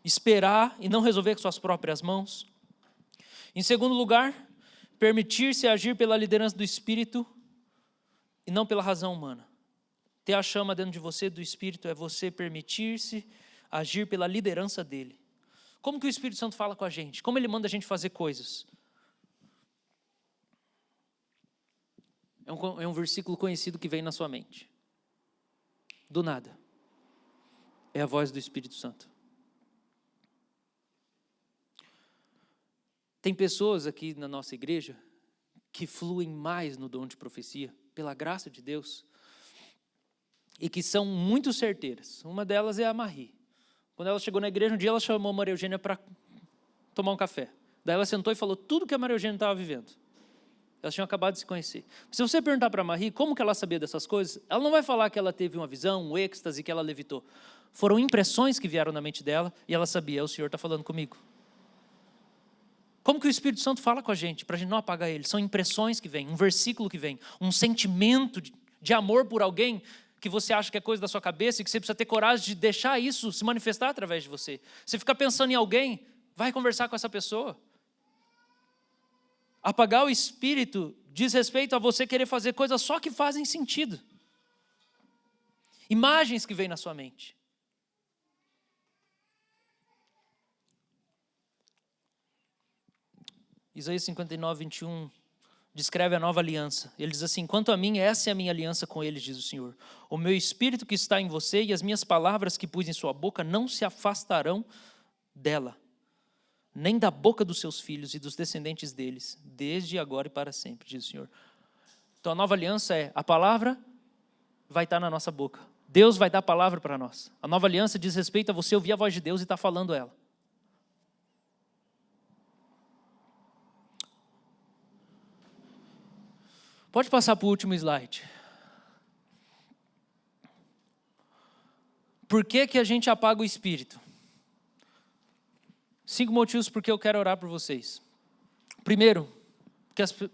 esperar e não resolver com suas próprias mãos. Em segundo lugar, permitir-se agir pela liderança do Espírito e não pela razão humana. Ter a chama dentro de você do Espírito é você permitir-se agir pela liderança dele. Como que o Espírito Santo fala com a gente? Como ele manda a gente fazer coisas? É um versículo conhecido que vem na sua mente. Do nada. É a voz do Espírito Santo. Tem pessoas aqui na nossa igreja que fluem mais no dom de profecia, pela graça de Deus, e que são muito certeiras. Uma delas é a Marie. Quando ela chegou na igreja, um dia ela chamou a Maria Eugênia para tomar um café. Daí ela sentou e falou tudo que a Maria Eugênia estava vivendo. Elas tinham acabado de se conhecer. Se você perguntar para a Marie como que ela sabia dessas coisas, ela não vai falar que ela teve uma visão, um êxtase, que ela levitou. Foram impressões que vieram na mente dela e ela sabia, o Senhor está falando comigo. Como que o Espírito Santo fala com a gente, para a gente não apagar ele? São impressões que vêm, um versículo que vem, um sentimento de amor por alguém que você acha que é coisa da sua cabeça e que você precisa ter coragem de deixar isso se manifestar através de você. Você fica pensando em alguém, vai conversar com essa pessoa. Apagar o Espírito diz respeito a você querer fazer coisas só que fazem sentido. Imagens que vêm na sua mente. Isaías 59, 21 descreve a nova aliança. Ele diz assim, quanto a mim, essa é a minha aliança com eles, diz o Senhor. O meu Espírito que está em você e as minhas palavras que pus em sua boca não se afastarão dela, nem da boca dos seus filhos e dos descendentes deles, desde agora e para sempre, diz o Senhor. Então a nova aliança é, a palavra vai estar na nossa boca. Deus vai dar a palavra para nós. A nova aliança diz respeito a você ouvir a voz de Deus e estar falando ela. Pode passar para o último slide. Por que que a gente apaga o Espírito? 5 motivos porque eu quero orar por vocês. Primeiro,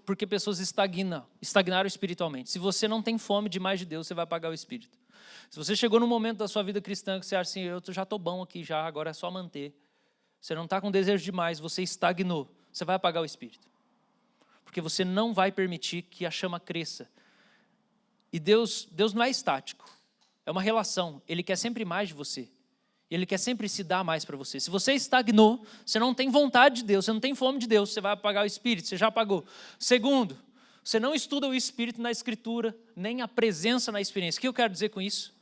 porque pessoas estagnaram espiritualmente. Se você não tem fome de mais de Deus, você vai apagar o Espírito. Se você chegou num momento da sua vida cristã que você acha assim, eu já estou bom aqui já, agora é só manter. Você não está com desejo demais, você estagnou. Você vai apagar o Espírito. Porque você não vai permitir que a chama cresça. E Deus não é estático. É uma relação. Ele quer sempre mais de você. Ele quer sempre se dar mais para você. Se você estagnou, você não tem vontade de Deus, você não tem fome de Deus, você vai apagar o Espírito, você já apagou. Segundo, você não estuda o Espírito na Escritura, nem a presença na experiência. O que eu quero dizer com isso?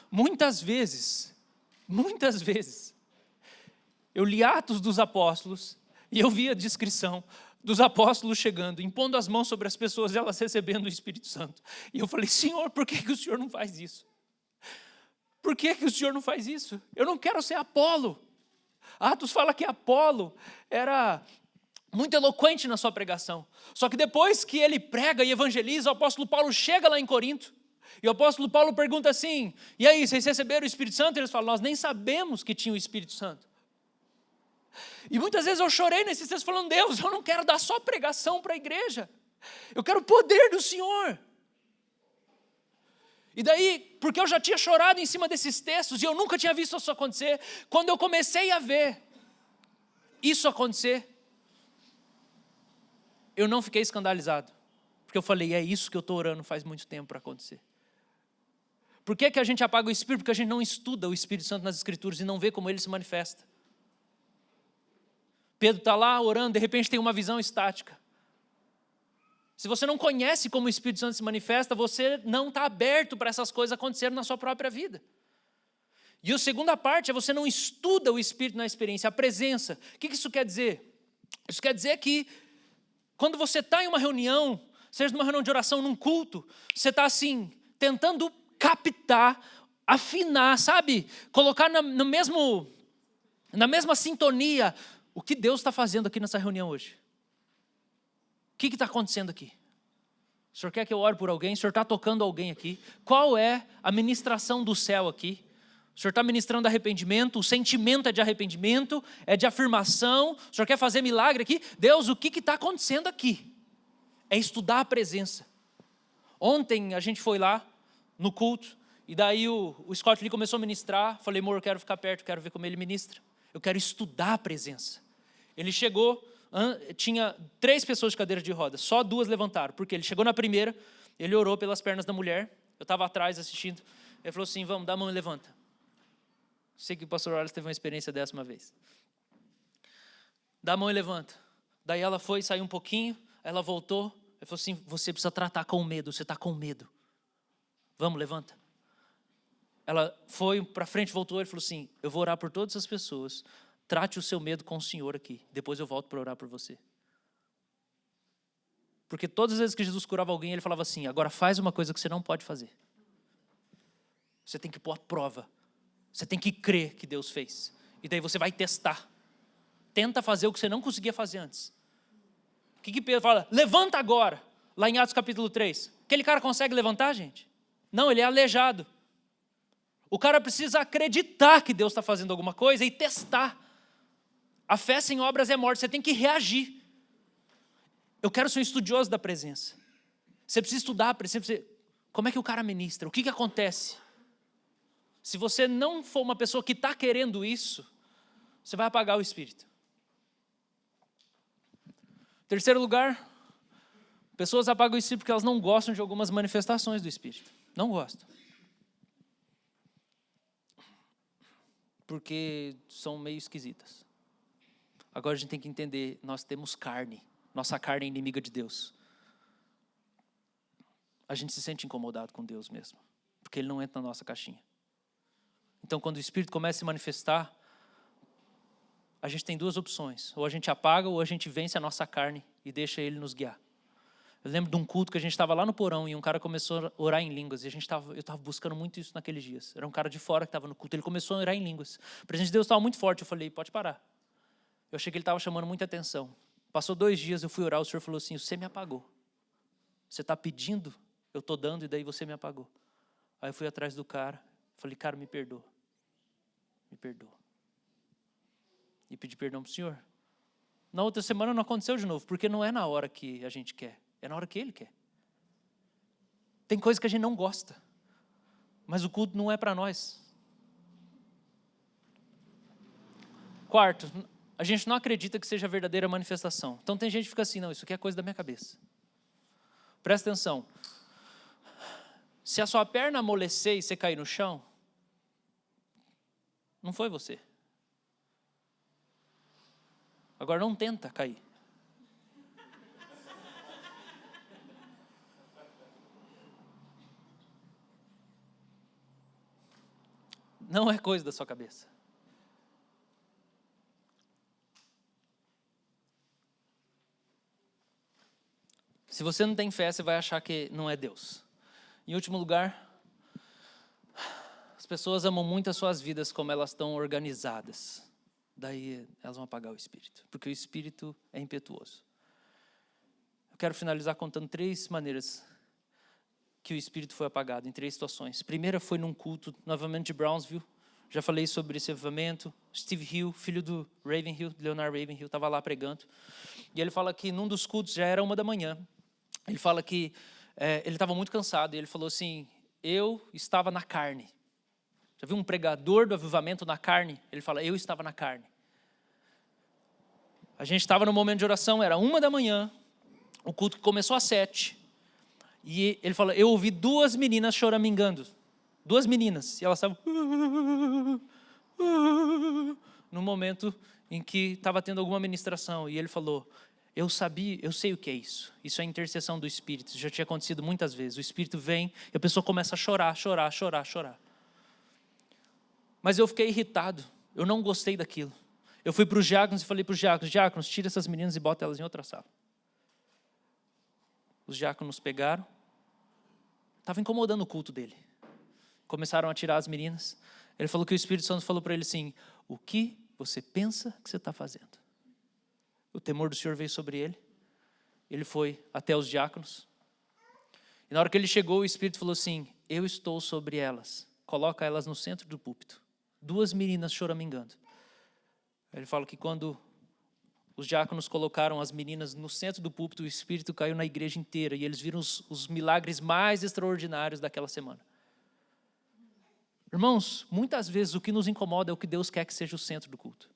Muitas vezes, eu li Atos dos Apóstolos e eu vi a descrição dos apóstolos chegando, impondo as mãos sobre as pessoas e elas recebendo o Espírito Santo. E eu falei, Senhor, por que o Senhor não faz isso? Por que o Senhor não faz isso? Eu não quero ser Apolo. Atos fala que Apolo era muito eloquente na sua pregação. Só que depois que ele prega e evangeliza, o apóstolo Paulo chega lá em Corinto E o apóstolo Paulo pergunta assim, e aí, vocês receberam o Espírito Santo? Eles falam, nós nem sabemos que tinha o Espírito Santo. E muitas vezes eu chorei nesses textos falando, Deus, eu não quero dar só pregação para a igreja. Eu quero o poder do Senhor. E daí, porque eu já tinha chorado em cima desses textos e eu nunca tinha visto isso acontecer, quando eu comecei a ver isso acontecer, eu não fiquei escandalizado. Porque eu falei, é isso que eu estou orando faz muito tempo para acontecer. Por que a gente apaga o Espírito? Porque a gente não estuda o Espírito Santo nas Escrituras e não vê como ele se manifesta. Pedro está lá orando, de repente tem uma visão estática. Se você não conhece como o Espírito Santo se manifesta, você não está aberto para essas coisas acontecerem na sua própria vida. E a segunda parte é você não estuda o Espírito na experiência, a presença. O que isso quer dizer? Isso quer dizer que quando você está em uma reunião, seja numa reunião de oração, num culto, você está assim, tentando captar, afinar, sabe? Colocar na mesma sintonia o que Deus está fazendo aqui nessa reunião hoje. O que está acontecendo aqui? O senhor quer que eu ore por alguém? O senhor está tocando alguém aqui? Qual é a ministração do céu aqui? O senhor está ministrando arrependimento? O sentimento é de arrependimento? É de afirmação? O senhor quer fazer milagre aqui? Deus, o que está acontecendo aqui? É estudar a presença. Ontem a gente foi lá no culto e daí o Scott Lee começou a ministrar. Falei, amor, eu quero ficar perto, quero ver como ele ministra. Eu quero estudar a presença. Ele chegou... tinha 3 pessoas de cadeira de rodas, só 2 levantaram, porque ele chegou na primeira, ele orou pelas pernas da mulher, eu estava atrás assistindo, ele falou assim, vamos, dá a mão e levanta. Sei que o pastor Wallace teve uma experiência dessa uma vez. Dá a mão e levanta. Daí ela foi, saiu um pouquinho, ela voltou, ele falou assim, você precisa tratar com medo, você está com medo. Vamos, levanta. Ela foi para frente, voltou, ele falou assim, eu vou orar por todas as pessoas, trate o seu medo com o Senhor aqui. Depois eu volto para orar por você. Porque todas as vezes que Jesus curava alguém, ele falava assim, agora faz uma coisa que você não pode fazer. Você tem que pôr à prova. Você tem que crer que Deus fez. E daí você vai testar. Tenta fazer o que você não conseguia fazer antes. O que Pedro fala? Levanta agora. Lá em Atos capítulo 3. Aquele cara consegue levantar, gente? Não, ele é aleijado. O cara precisa acreditar que Deus está fazendo alguma coisa e testar. A fé sem obras é morte, você tem que reagir. Eu quero ser um estudioso da presença. Você precisa estudar a presença. Como é que o cara ministra? O que acontece? Se você não for uma pessoa que está querendo isso, você vai apagar o Espírito. Terceiro lugar, pessoas apagam o Espírito porque elas não gostam de algumas manifestações do Espírito. Não gostam. Porque são meio esquisitas. Agora a gente tem que entender, nós temos carne. Nossa carne é inimiga de Deus. A gente se sente incomodado com Deus mesmo. Porque Ele não entra na nossa caixinha. Então quando o Espírito começa a se manifestar, a gente tem 2 opções. Ou a gente apaga ou a gente vence a nossa carne e deixa Ele nos guiar. Eu lembro de um culto que a gente estava lá no porão e um cara começou a orar em línguas. E eu estava buscando muito isso naqueles dias. Era um cara de fora que estava no culto. Ele começou a orar em línguas. A presença de Deus estava muito forte. Eu falei, pode parar. Eu achei que ele estava chamando muita atenção. Passou 2 dias, eu fui orar. O Senhor falou assim, você me apagou. Você está pedindo, eu estou dando e daí você me apagou. Aí eu fui atrás do cara. Falei, cara, me perdoa. Me perdoa. E pedi perdão para o Senhor. Na outra semana não aconteceu de novo. Porque não é na hora que a gente quer. É na hora que Ele quer. Tem coisa que a gente não gosta. Mas o culto não é para nós. Quarto, a gente não acredita que seja a verdadeira manifestação. Então tem gente que fica assim, não, isso aqui é coisa da minha cabeça. Presta atenção. Se a sua perna amolecer e você cair no chão, não foi você. Agora não tenta cair. Não é coisa da sua cabeça. Se você não tem fé, você vai achar que não é Deus. Em último lugar, as pessoas amam muito as suas vidas como elas estão organizadas. Daí elas vão apagar o Espírito, porque o Espírito é impetuoso. Eu quero finalizar contando 3 maneiras que o Espírito foi apagado, em 3 situações. Primeira foi num culto, no avivamento de Brownsville. Já falei sobre esse avivamento. Steve Hill, filho do Ravenhill, Leonard Ravenhill, estava lá pregando. E ele fala que num dos cultos, já era 1h. Ele fala que ele estava muito cansado. E ele falou assim, eu estava na carne. Já viu um pregador do avivamento na carne? Ele fala, eu estava na carne. A gente estava no momento de oração, era 1h. O culto começou às 7. E ele fala, eu ouvi 2 meninas choramingando. 2 meninas. E elas estavam... no momento em que estava tendo alguma ministração. E ele falou, eu sei o que é isso. Isso é intercessão do Espírito. Isso já tinha acontecido muitas vezes. O Espírito vem e a pessoa começa a chorar. Mas eu fiquei irritado. Eu não gostei daquilo. Eu fui para os diáconos e falei para os diáconos, tira essas meninas e bota elas em outra sala. Os diáconos pegaram. Estava incomodando o culto dele. Começaram a tirar as meninas. Ele falou que o Espírito Santo falou para ele assim, o que você pensa que você está fazendo? O temor do Senhor veio sobre ele. Ele foi até os diáconos. E na hora que ele chegou, o Espírito falou assim, eu estou sobre elas. Coloca elas no centro do púlpito. 2 meninas choramingando. Ele fala que quando os diáconos colocaram as meninas no centro do púlpito, o Espírito caiu na igreja inteira e eles viram os milagres mais extraordinários daquela semana. Irmãos, muitas vezes o que nos incomoda é o que Deus quer que seja o centro do culto.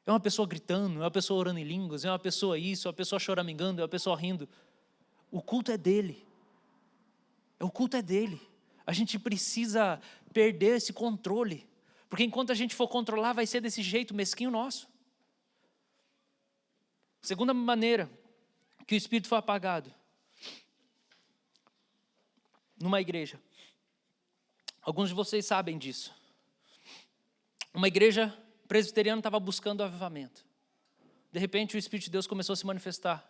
É uma pessoa gritando, é uma pessoa orando em línguas, é uma pessoa isso, é uma pessoa choramingando, é uma pessoa rindo. O culto é dele. O culto é dele. A gente precisa perder esse controle. Porque enquanto a gente for controlar, vai ser desse jeito mesquinho nosso. Segunda maneira que o Espírito foi apagado. Numa igreja. Alguns de vocês sabem disso. Uma igreja presbiteriana estava buscando avivamento. De repente, o Espírito de Deus começou a se manifestar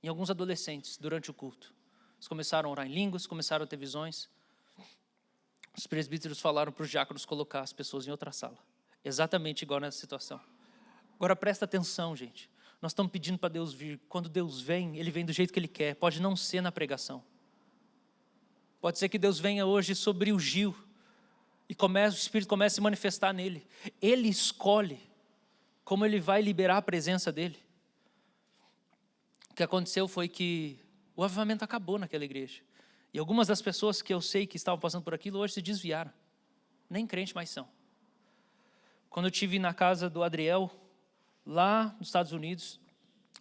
em alguns adolescentes durante o culto. Eles começaram a orar em línguas, começaram a ter visões. Os presbíteros falaram para os diáconos colocar as pessoas em outra sala. Exatamente igual nessa situação. Agora presta atenção, gente. Nós estamos pedindo para Deus vir. Quando Deus vem, Ele vem do jeito que Ele quer. Pode não ser na pregação. Pode ser que Deus venha hoje sobre o Gil. E o Espírito começa a se manifestar nele. Ele escolhe como Ele vai liberar a presença dEle. O que aconteceu foi que o avivamento acabou naquela igreja. E algumas das pessoas que eu sei que estavam passando por aquilo hoje se desviaram. Nem crente mais são. Quando eu estive na casa do Adriel, lá nos Estados Unidos,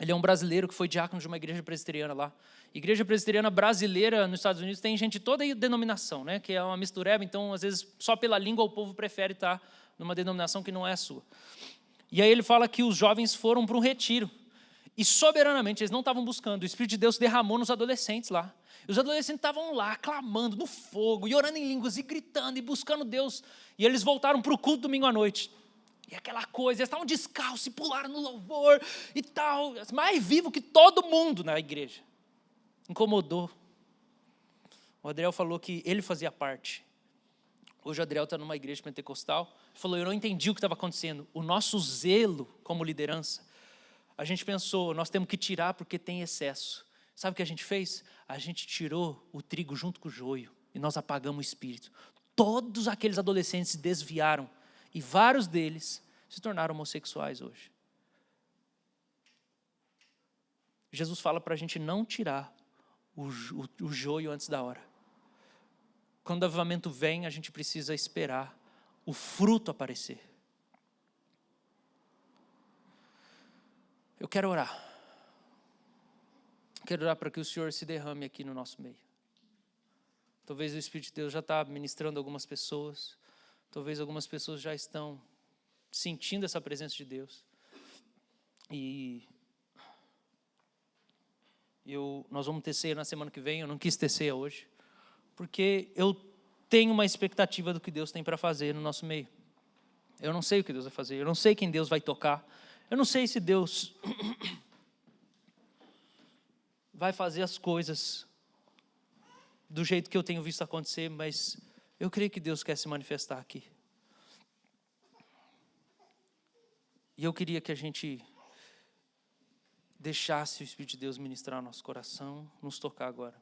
ele é um brasileiro que foi diácono de uma igreja presbiteriana lá. Igreja presbiteriana brasileira nos Estados Unidos tem gente toda denominação, né? Que é uma mistureba, então às vezes só pela língua o povo prefere estar numa denominação que não é a sua. E aí ele fala que os jovens foram para um retiro. E soberanamente, eles não estavam buscando, o Espírito de Deus derramou nos adolescentes lá. E os adolescentes estavam lá, clamando no fogo, e orando em línguas, e gritando, e buscando Deus. E eles voltaram para o culto domingo à noite. E aquela coisa, eles estavam descalços, e pularam no louvor, e tal. Mais vivo que todo mundo na igreja. Incomodou. O Adriel falou que ele fazia parte. Hoje o Adriel está numa igreja pentecostal. Ele falou, eu não entendi o que estava acontecendo. O nosso zelo como liderança. A gente pensou, nós temos que tirar porque tem excesso. Sabe o que a gente fez? A gente tirou o trigo junto com o joio e nós apagamos o espírito. Todos aqueles adolescentes se desviaram e vários deles se tornaram homossexuais hoje. Jesus fala para a gente não tirar o joio antes da hora. Quando o avivamento vem, a gente precisa esperar o fruto aparecer. Eu quero orar. Quero orar para que o Senhor se derrame aqui no nosso meio. Talvez o Espírito de Deus já está ministrando algumas pessoas. Talvez algumas pessoas já estão sentindo essa presença de Deus. E nós vamos ter ceia na semana que vem. Eu não quis ter ceia hoje. Porque eu tenho uma expectativa do que Deus tem para fazer no nosso meio. Eu não sei o que Deus vai fazer. Eu não sei quem Deus vai tocar. Eu não sei se Deus vai fazer as coisas do jeito que eu tenho visto acontecer, mas eu creio que Deus quer se manifestar aqui. E eu queria que a gente deixasse o Espírito de Deus ministrar o nosso coração, nos tocar agora.